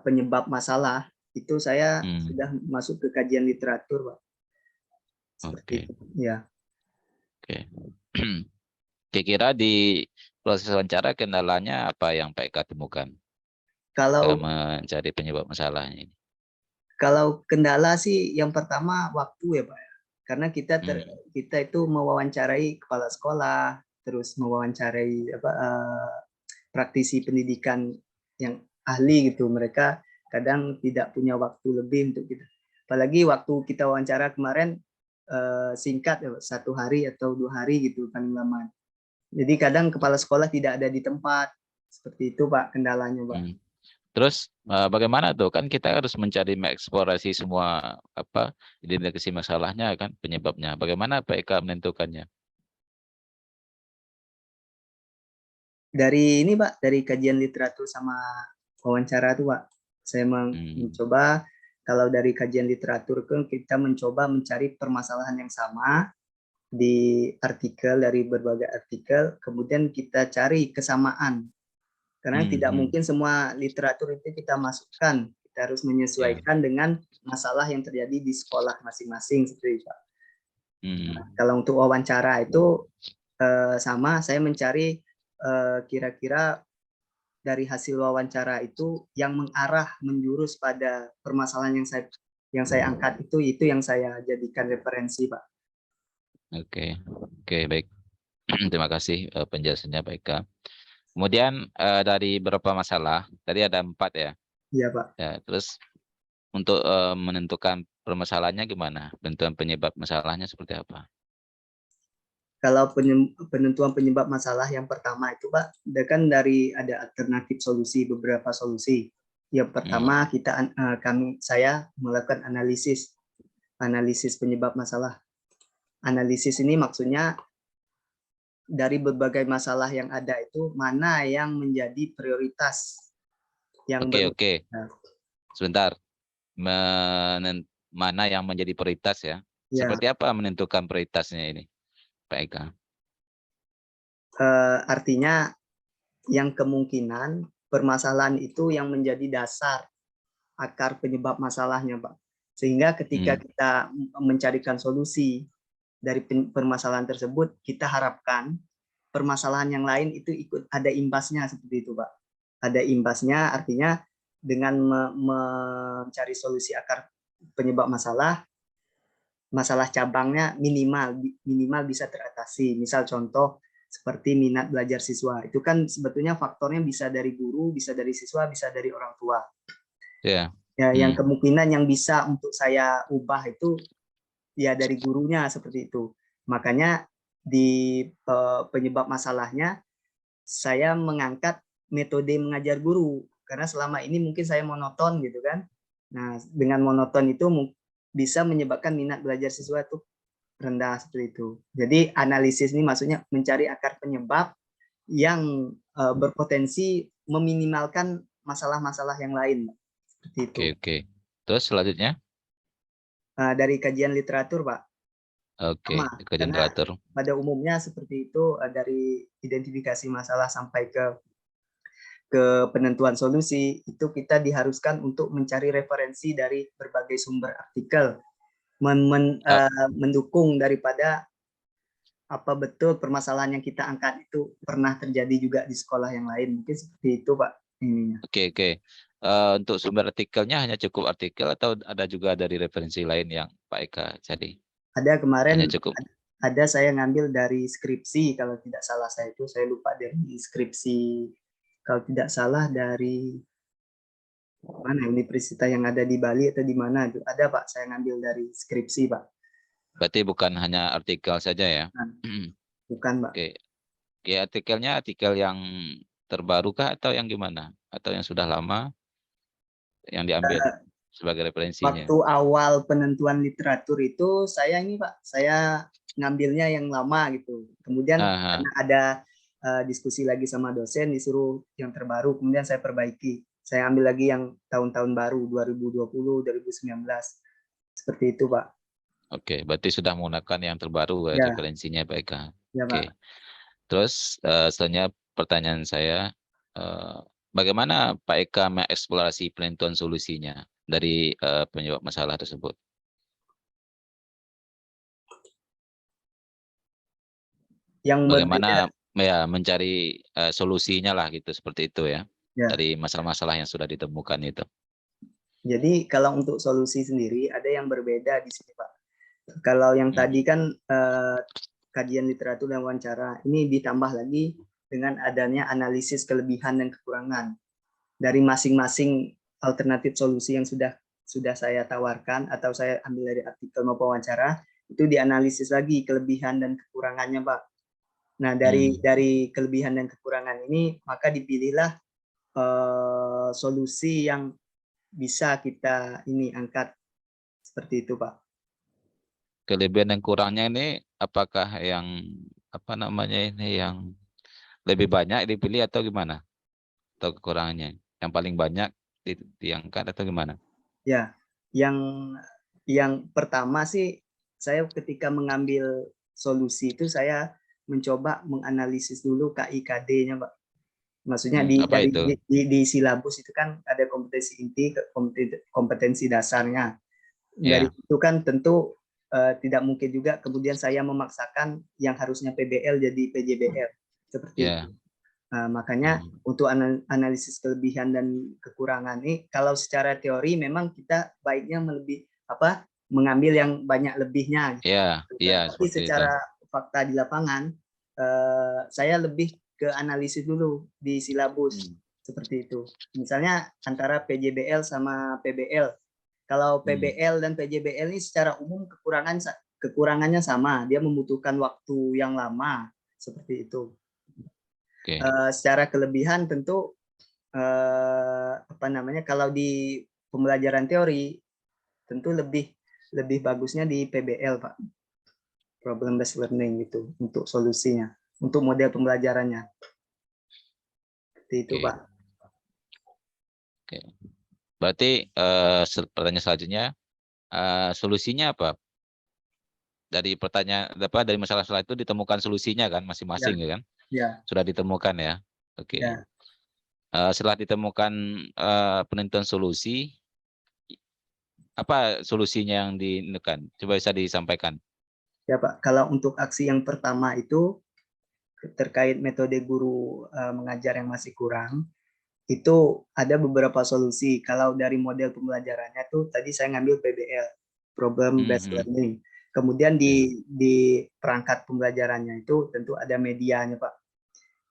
penyebab masalah itu saya sudah masuk ke kajian literatur Pak. Seperti itu. Ya. Oke. Kira-kira di proses wawancara kendalanya apa yang Pak Eka temukan? Kalau mencari penyebab masalahnya ini. Kalau kendala sih yang pertama waktu ya Pak. Karena kita itu mewawancarai kepala sekolah, terus mewawancarai praktisi pendidikan yang ahli gitu. Mereka kadang tidak punya waktu lebih untuk kita. Apalagi waktu kita wawancara kemarin singkat ya, 1 hari atau 2 hari gitu paling lama. Jadi kadang kepala sekolah tidak ada di tempat. Seperti itu Pak kendalanya Pak. Terus bagaimana tuh? Kan kita harus mencari mengeksplorasi semua identifikasi masalahnya kan, penyebabnya. Bagaimana Pak Eka menentukannya? Dari ini Pak, dari kajian literatur sama wawancara tuh Pak. Saya mencoba kalau dari kajian literatur kan kita mencoba mencari permasalahan yang sama di artikel dari berbagai artikel, kemudian kita cari kesamaan. Karena tidak mungkin semua literatur itu kita masukkan. Kita harus menyesuaikan dengan masalah yang terjadi di sekolah masing-masing seperti itu Pak. Nah, kalau untuk wawancara itu sama, saya mencari kira-kira dari hasil wawancara itu yang mengarah menjurus pada permasalahan yang saya angkat itu yang saya jadikan referensi Pak. Oke, baik. Terima kasih penjelasannya Pak Eka. Kemudian dari beberapa masalah, tadi ada 4 ya? Iya Pak. Ya, terus untuk menentukan permasalahannya gimana? Penentuan penyebab masalahnya seperti apa? Kalau penentuan penyebab masalah yang pertama itu Pak, kan ada alternatif solusi, beberapa solusi. Yang pertama saya melakukan analisis penyebab masalah. Analisis ini maksudnya dari berbagai masalah yang ada itu mana yang menjadi prioritas yang Oke. Sebentar. Mana yang menjadi prioritas ya? Seperti apa menentukan prioritasnya ini, Pak Eka? Artinya yang kemungkinan permasalahan itu yang menjadi dasar akar penyebab masalahnya, Pak. Sehingga ketika kita mencarikan solusi dari permasalahan tersebut, kita harapkan permasalahan yang lain itu ikut ada imbasnya seperti itu, Pak. Ada imbasnya, artinya dengan mencari solusi akar penyebab masalah cabangnya minimal bisa teratasi. Misal contoh seperti minat belajar siswa. Itu kan sebetulnya faktornya bisa dari guru, bisa dari siswa, bisa dari orang tua. Ya. Ya, yang kemungkinan yang bisa untuk saya ubah itu ya dari gurunya seperti itu. Makanya di penyebab masalahnya saya mengangkat metode mengajar guru karena selama ini mungkin saya monoton gitu kan. Nah, dengan monoton itu bisa menyebabkan minat belajar siswa itu rendah seperti itu. Jadi analisis ini maksudnya mencari akar penyebab yang berpotensi meminimalkan masalah-masalah yang lain. Seperti itu. Oke. Terus selanjutnya? Dari kajian literatur, Pak. Oke, kajian Karena literatur. pada umumnya seperti itu, dari identifikasi masalah sampai ke penentuan solusi, itu kita diharuskan untuk mencari referensi dari berbagai sumber artikel, mendukung daripada apa betul permasalahan yang kita angkat itu pernah terjadi juga di sekolah yang lain. Mungkin seperti itu, Pak. Ininya. Oke. Untuk sumber artikelnya hanya cukup artikel atau ada juga dari referensi lain yang Pak Eka cari? Ada kemarin, Hanya cukup. ada saya ngambil dari skripsi, kalau tidak salah saya lupa dari skripsi, kalau tidak salah dari mana universitas yang ada di Bali atau di mana itu ada, Pak, saya ngambil dari skripsi, Pak. Berarti bukan hanya artikel saja ya? Bukan, Pak. Oke. Ya, artikelnya artikel yang terbaru kah atau yang gimana? Atau yang sudah lama yang diambil sebagai referensinya? Waktu awal penentuan literatur itu saya ini, Pak, saya ngambilnya yang lama gitu. Kemudian karena ada diskusi lagi sama dosen disuruh yang terbaru, kemudian saya perbaiki. Saya ambil lagi yang tahun-tahun baru 2020, 2019. Seperti itu, Pak. Oke, berarti sudah menggunakan yang terbaru ya. Referensinya, Pak Eka. Ya, Oke. Pak. Terus selanjutnya pertanyaan saya, bagaimana Pak Eka mengeksplorasi penentuan solusinya dari penyebab masalah tersebut? Yang bagaimana ya mencari solusinya lah gitu, seperti itu ya, dari masalah-masalah yang sudah ditemukan itu. Jadi kalau untuk solusi sendiri ada yang berbeda di sini, Pak. Kalau yang tadi kan kajian literatur dan wawancara, ini ditambah lagi dengan adanya analisis kelebihan dan kekurangan dari masing-masing alternatif solusi yang sudah saya tawarkan atau saya ambil dari artikel maupun wawancara, itu dianalisis lagi kelebihan dan kekurangannya, Pak. Nah, dari kelebihan dan kekurangan ini maka dipilihlah solusi yang bisa kita ini angkat seperti itu, Pak. Kelebihan dan kurangnya ini apakah yang apa namanya ini yang lebih banyak dipilih atau gimana? Atau kekurangannya yang paling banyak diangkat atau gimana? Ya, yang pertama sih saya ketika mengambil solusi itu saya mencoba menganalisis dulu KIKD-nya, Pak. Maksudnya di silabus itu kan ada kompetensi inti, kompetensi dasarnya. Dari itu kan tentu tidak mungkin juga kemudian saya memaksakan yang harusnya PBL jadi PJBL seperti itu. Makanya untuk analisis kelebihan dan kekurangan ini, kalau secara teori memang kita baiknya mengambil yang banyak lebihnya. Tapi secara fakta di lapangan, saya lebih ke analisis dulu di silabus seperti itu. Misalnya antara PJBL sama PBL. Kalau PBL dan PJBL ini secara umum kekurangannya sama, dia membutuhkan waktu yang lama seperti itu. Secara kelebihan tentu kalau di pembelajaran teori tentu lebih bagusnya di PBL, Pak. Problem based learning itu untuk solusinya, untuk model pembelajarannya. Seperti itu, Pak. Oke. Berarti pertanyaan selanjutnya, solusinya apa? Dari dari masalah-masalah itu ditemukan solusinya kan masing-masing kan? Ya. Sudah ditemukan ya. Oke. Setelah ditemukan penentuan solusi, apa solusinya yang ditemukan? Coba bisa disampaikan. Ya Pak, kalau untuk aksi yang pertama itu terkait metode guru mengajar yang masih kurang, itu ada beberapa solusi. Kalau dari model pembelajarannya tuh tadi saya ngambil PBL, Problem Based Learning. Kemudian di perangkat pembelajarannya itu tentu ada medianya Pak.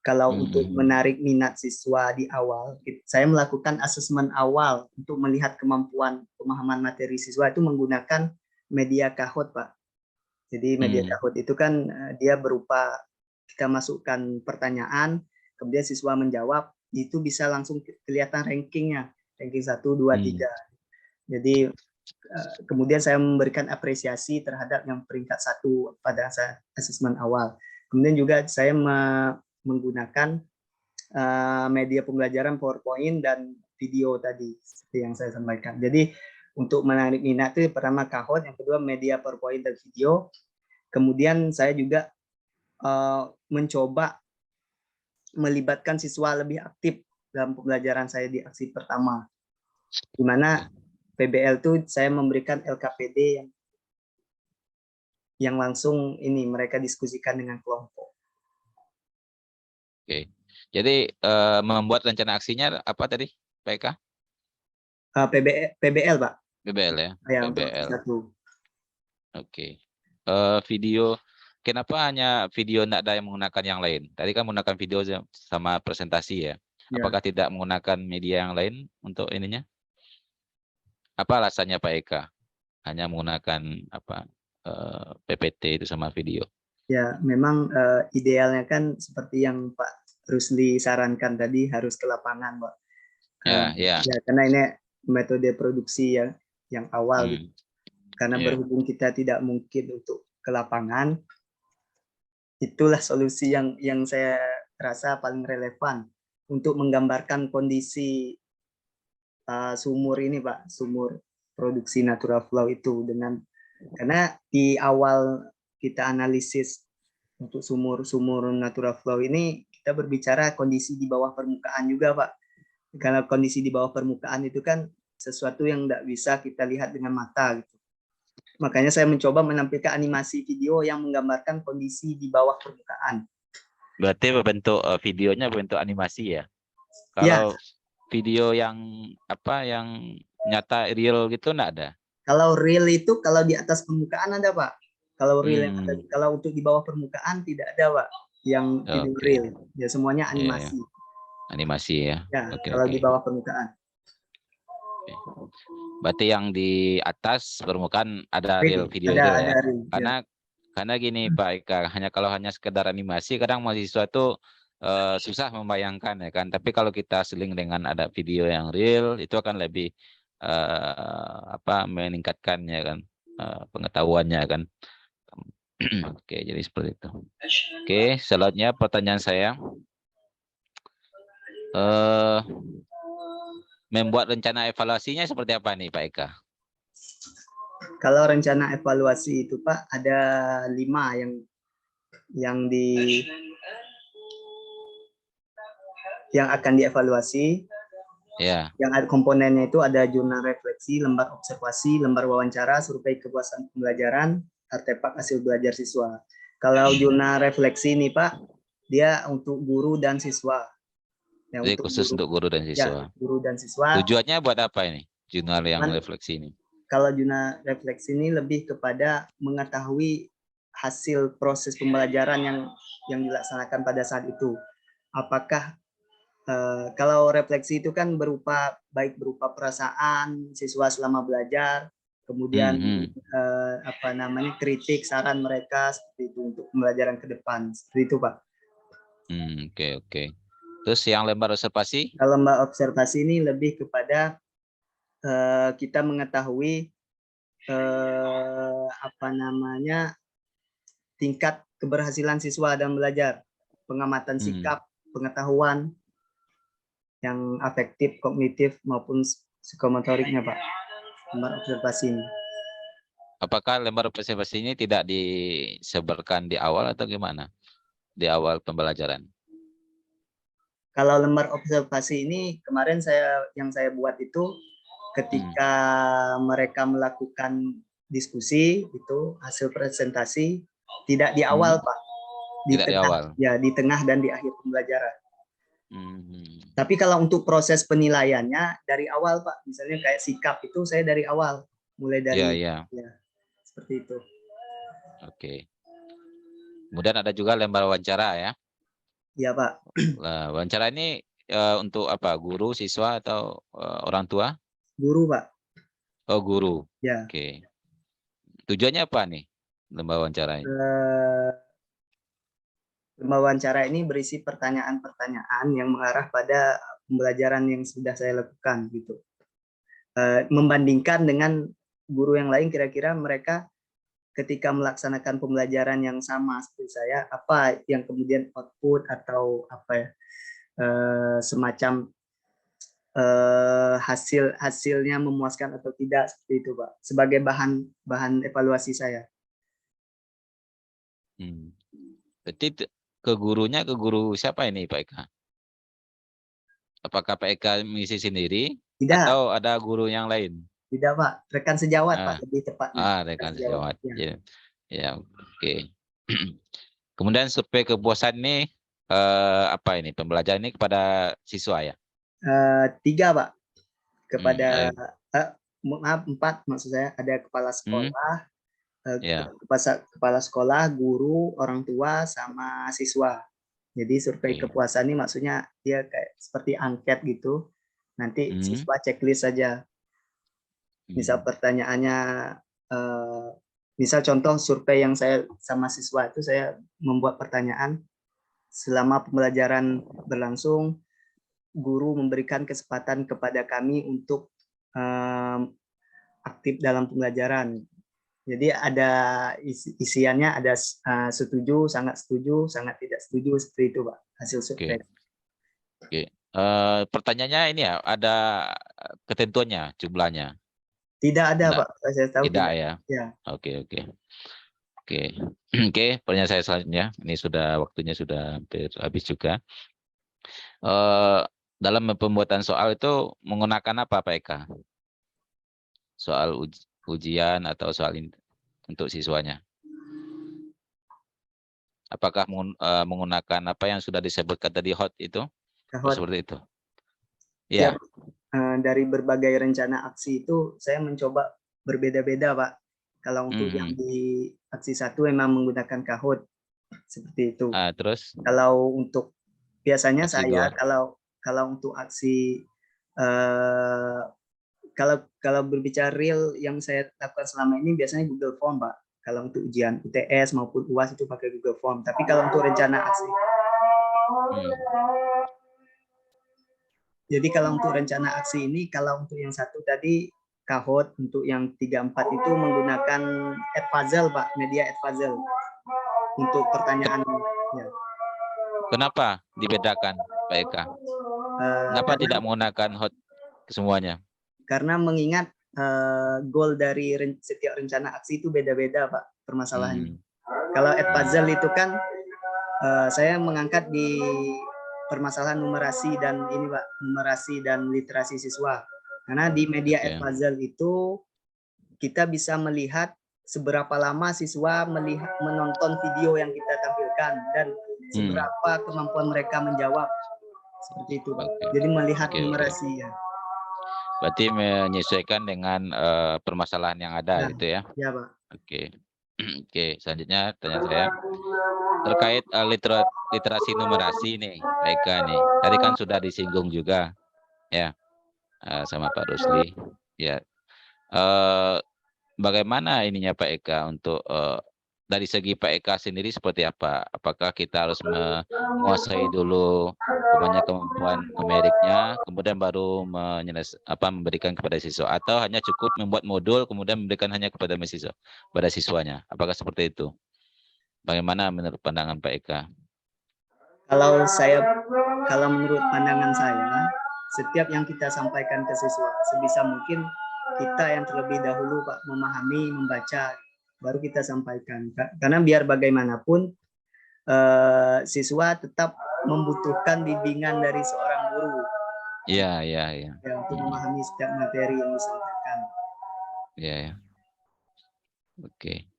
Kalau untuk menarik minat siswa di awal, saya melakukan asesmen awal untuk melihat kemampuan pemahaman materi siswa itu menggunakan media Kahoot, Pak. Jadi media Kahoot itu kan dia berupa kita masukkan pertanyaan, kemudian siswa menjawab, itu bisa langsung kelihatan rankingnya, ranking 1, 2, 3. Jadi kemudian saya memberikan apresiasi terhadap yang peringkat 1 pada asesmen awal. Kemudian juga saya menggunakan media pembelajaran PowerPoint dan video tadi seperti yang saya sampaikan. Jadi untuk menarik minat itu pertama Kahoot, yang kedua media PowerPoint dan video. Kemudian saya juga mencoba melibatkan siswa lebih aktif dalam pembelajaran saya di aksi pertama, di mana PBL itu saya memberikan LKPD yang langsung ini mereka diskusikan dengan kelompok. Oke, jadi membuat rencana aksinya apa tadi, Pak Eka? PBL, Pak. PBL ya. Ya, PBL. untuk Oke. Video, kenapa hanya video, tidak ada yang menggunakan yang lain? Tadi kan menggunakan video sama presentasi ya. Apakah tidak menggunakan media yang lain untuk ininya? Apa alasannya Pak Eka? Hanya menggunakan apa PPT itu sama video? Ya, memang idealnya kan seperti yang Pak Rusli sarankan tadi, harus ke lapangan, Pak. Ya, karena ini metode produksi ya yang awal. Gitu. Karena berhubung kita tidak mungkin untuk ke lapangan, itulah solusi yang saya rasa paling relevan untuk menggambarkan kondisi sumur ini, Pak, sumur produksi natural flow itu karena di awal kita analisis untuk sumur natural flow ini kita berbicara kondisi di bawah permukaan juga, Pak. Karena kondisi di bawah permukaan itu kan sesuatu yang tidak bisa kita lihat dengan mata gitu. Makanya saya mencoba menampilkan animasi video yang menggambarkan kondisi di bawah permukaan. Berarti bentuk videonya bentuk animasi ya? Kalau video yang apa yang nyata real gitu enggak ada? Kalau real itu kalau di atas permukaan ada, Pak. Kalau real yang ada, kalau untuk di bawah permukaan tidak ada, Pak. Yang video real. Ya semuanya animasi. Animasi ya. Ya, kalau di bawah permukaan. Berarti yang di atas permukaan ada real video itu ya. Karena gini Pak Eka, kalau hanya sekedar animasi kadang mahasiswa itu susah membayangkan ya kan. Tapi kalau kita seling dengan ada video yang real itu akan lebih meningkatkan ya kan pengetahuannya kan. Oke, jadi seperti itu. Oke, selanjutnya pertanyaan saya. Membuat rencana evaluasinya seperti apa nih Pak Eka? Kalau rencana evaluasi itu Pak ada 5 yang akan dievaluasi. Ya. Yang ada komponennya itu ada jurnal refleksi, lembar observasi, lembar wawancara, survei kepuasan pembelajaran, artefak hasil belajar siswa. Kalau jurnal refleksi ini Pak, dia untuk guru dan siswa. Jadi khusus untuk guru dan siswa. Ya, guru dan siswa. Tujuannya buat apa ini? Jurnal yang refleksi ini. Kalau jurnal refleksi ini lebih kepada mengetahui hasil proses pembelajaran yang dilaksanakan pada saat itu. Apakah kalau refleksi itu kan baik berupa perasaan siswa selama belajar, kemudian kritik, saran mereka seperti itu untuk pembelajaran ke depan. Seperti itu, Pak. Oke. Terus yang lembar observasi? Kalau lembar observasi ini lebih kepada kita mengetahui tingkat keberhasilan siswa dalam belajar, pengamatan sikap, pengetahuan yang afektif, kognitif maupun psikomotoriknya, Pak. Lembar observasi ini. Apakah lembar observasi ini tidak disebarkan di awal atau gimana? Di awal pembelajaran? Kalau lembar observasi ini kemarin yang saya buat itu ketika mereka melakukan diskusi itu hasil presentasi tidak di awal Pak, di Tidak di tengah, awal. ya di tengah dan di akhir pembelajaran. Hmm. Tapi kalau untuk proses penilaiannya dari awal Pak, misalnya kayak sikap itu saya dari awal, mulai dari Ya. ya seperti itu. Oke. Kemudian ada juga lembar wawancara ya. Iya Pak. Nah, wawancara ini untuk apa? Guru, siswa atau orang tua? Guru Pak. Oh, guru. Ya. Oke. Tujuannya apa nih lembar wawancara ini? Lembar wawancara ini berisi pertanyaan-pertanyaan yang mengarah pada pembelajaran yang sudah saya lakukan gitu. Membandingkan dengan guru yang lain, kira-kira mereka ketika melaksanakan pembelajaran yang sama seperti saya, apa yang kemudian output atau apa ya, semacam hasilnya memuaskan atau tidak, seperti itu Pak, sebagai bahan evaluasi saya. Berarti ke guru siapa ini Pak Eka? Apakah Pak Eka mengisi sendiri? Tidak. Atau ada guru yang lain? Tidak Pak, rekan sejawat Pak, lebih tepatnya. Rekan sejawat. Ya, oke. Kemudian survei kepuasan ini apa ini? Pembelajaran ini kepada siswa ya? 3 Pak, kepada maaf 4 maksud saya, ada kepala sekolah, kepala sekolah, guru, orang tua, sama siswa. Jadi survei kepuasan ini maksudnya dia kayak seperti angket gitu. Nanti siswa checklist saja. Misal pertanyaannya, misal contoh survei yang saya sama siswa itu, saya membuat pertanyaan, selama pembelajaran berlangsung, guru memberikan kesempatan kepada kami untuk aktif dalam pembelajaran. Jadi ada isiannya, ada setuju, sangat tidak setuju, seperti itu Pak, hasil survei. Oke. Pertanyaannya ini ya, ada ketentuannya jumlahnya? Tidak ada Pak, saya tahu tidak ya. Oke. Pertanyaan saya selanjutnya, ini sudah waktunya sudah hampir habis juga. Dalam pembuatan soal itu menggunakan apa Pak Eka? Soal ujian atau soal untuk siswanya? Apakah menggunakan apa yang sudah disebutkan tadi HOT itu? Seperti itu? Ya. Dari berbagai rencana aksi itu saya mencoba berbeda-beda Pak. Kalau untuk yang di aksi 1 memang menggunakan Kahoot seperti itu. Terus? Kalau untuk biasanya aksi saya kalau untuk aksi kalau berbicara real yang saya lakukan selama ini biasanya Google Form Pak. Kalau untuk ujian UTS maupun UAS itu pakai Google Form. Tapi kalau untuk rencana aksi Jadi kalau untuk rencana aksi ini, kalau untuk yang 1 tadi Kahoot, untuk yang 3, 4 itu menggunakan Edpuzzle Pak, media Edpuzzle untuk pertanyaan. Ya. Kenapa dibedakan Pak Eka? Kenapa tidak menggunakan HOT semuanya? Karena mengingat goal dari setiap rencana aksi itu beda-beda Pak permasalahannya. Kalau Edpuzzle itu kan saya mengangkat di permasalahan numerasi dan ini Pak, numerasi dan literasi siswa. Karena di media Edpuzzle itu kita bisa melihat seberapa lama siswa menonton video yang kita tampilkan dan seberapa kemampuan mereka menjawab. Seperti itu Pak. Jadi melihat numerasi ya. Berarti menyesuaikan dengan permasalahan yang ada gitu ya? Ya Pak. Oke, selanjutnya tanya saya terkait literasi numerasi nih, Pak Eka nih. Tadi kan sudah disinggung juga ya sama Pak Rusli. Ya, bagaimana ininya Pak Eka untuk dari segi Pak Eka sendiri seperti apa? Apakah kita harus menguasai dulu kemampuan numeriknya, kemudian baru memberikan kepada siswa, atau hanya cukup membuat modul kemudian memberikan hanya kepada siswanya? Apakah seperti itu? Bagaimana menurut pandangan Pak Eka? Kalau menurut pandangan saya, setiap yang kita sampaikan ke siswa sebisa mungkin kita yang terlebih dahulu Pak memahami, membaca, baru kita sampaikan. Karena biar bagaimanapun siswa tetap membutuhkan bimbingan dari seorang guru. Iya. Ya, untuk memahami setiap materi yang disampaikan. Iya. Oke.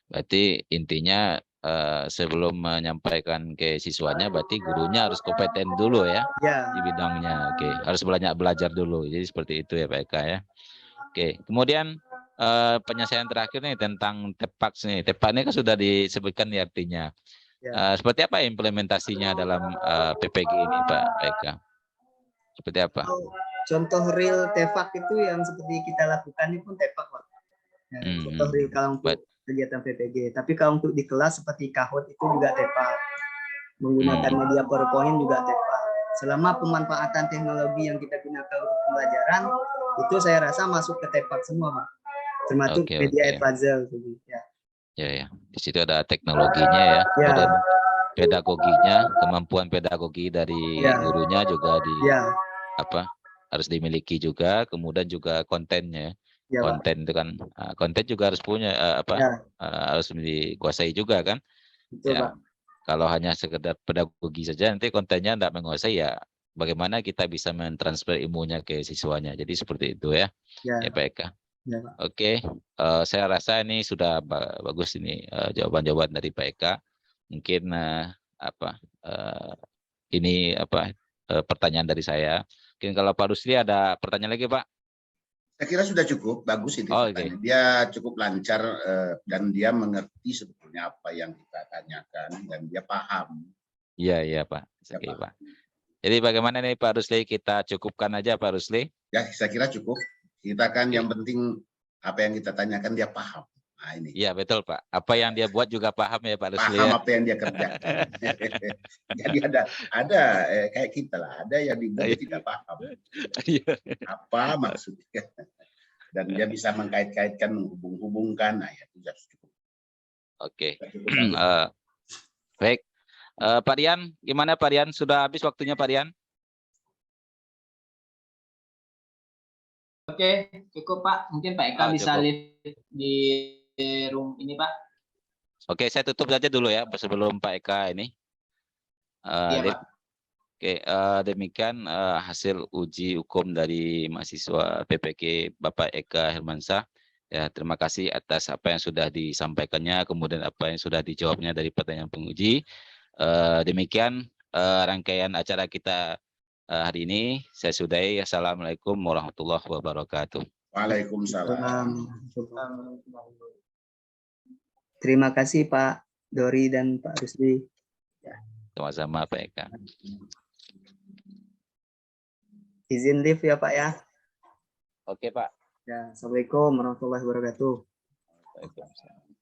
Berarti intinya sebelum menyampaikan ke siswanya, berarti gurunya harus kompeten dulu ya Ya, di bidangnya. Oke, harus banyak belajar dulu. Jadi seperti itu ya Pak Eka ya. Oke, kemudian penyelesaian terakhir nih tentang TEPAX nih. TEPAX ini kan sudah disebutkan di artinya. ya. Seperti apa implementasinya dalam PPG ini Pak Eka? Seperti apa? Contoh real TEFAK itu yang seperti kita lakukan ini pun TEFAK, Pak. Ya, contoh real kalau untuk kegiatan PPG. Tapi kalau untuk di kelas seperti Kahoot itu juga TEFAK. Menggunakan media PowerPoint juga TEFAK. Selama pemanfaatan teknologi yang kita gunakan untuk pembelajaran, itu saya rasa masuk ke TEFAK semua, Pak. Termasuk media advisor. Ya. Ya. Di situ ada teknologinya ya. Kemudian pedagoginya, kemampuan pedagogi dari gurunya juga harus dimiliki juga, kemudian juga kontennya. Konten itu kan konten juga harus punya harus dikuasai juga kan. Betul, Pak. Kalau hanya sekedar pedagogi saja nanti kontennya tidak menguasai ya bagaimana kita bisa mentransfer ilmunya ke siswanya. Jadi seperti itu ya. Ya Pak Eka. Ya, Pak. Oke, saya rasa ini sudah bagus ini jawaban-jawaban dari Pak Eka. Mungkin ini pertanyaan dari saya. Mungkin kalau Pak Rusli ada pertanyaan lagi Pak? Saya kira sudah cukup, bagus ini. Dia cukup lancar dan dia mengerti sebetulnya apa yang kita tanyakan dan dia paham. Iya Pak. Oke Pak. Jadi bagaimana nih Pak Rusli? Kita cukupkan aja Pak Rusli? Ya, saya kira cukup. Kita kan yang penting apa yang kita tanyakan dia paham. Nah, ini. Iya betul Pak. Apa yang dia buat juga paham ya Pak Rusli. Paham apa yang dia kerjakan. Jadi ada kayak kita lah. Ada yang dibuat dia tidak paham. Apa maksudnya? Dan dia bisa mengkait-kaitkan, menghubung-hubungkan. Nah, ya itu sudah cukup. Oke. Baik. Pak Rian, gimana Pak Rian? Sudah habis waktunya Pak Rian? Oke, cukup Pak. Mungkin Pak Eka bisa live di room ini Pak. Oke, saya tutup saja dulu ya sebelum Pak Eka ini. Iya, Pak. Oke, demikian hasil uji hukum dari mahasiswa PPG Bapak Eka Hermansyah. Ya, terima kasih atas apa yang sudah disampaikannya, kemudian apa yang sudah dijawabnya dari pertanyaan penguji. Demikian rangkaian acara kita hari ini. Saya sudahi. Assalamualaikum warahmatullahi wabarakatuh. Waalaikumsalam. Terima kasih Pak Dori dan Pak Rusli. Sama-sama Pak Eka. Izin live ya Pak ya. Oke Pak. Ya, Assalamualaikum warahmatullahi wabarakatuh. Waalaikumsalam.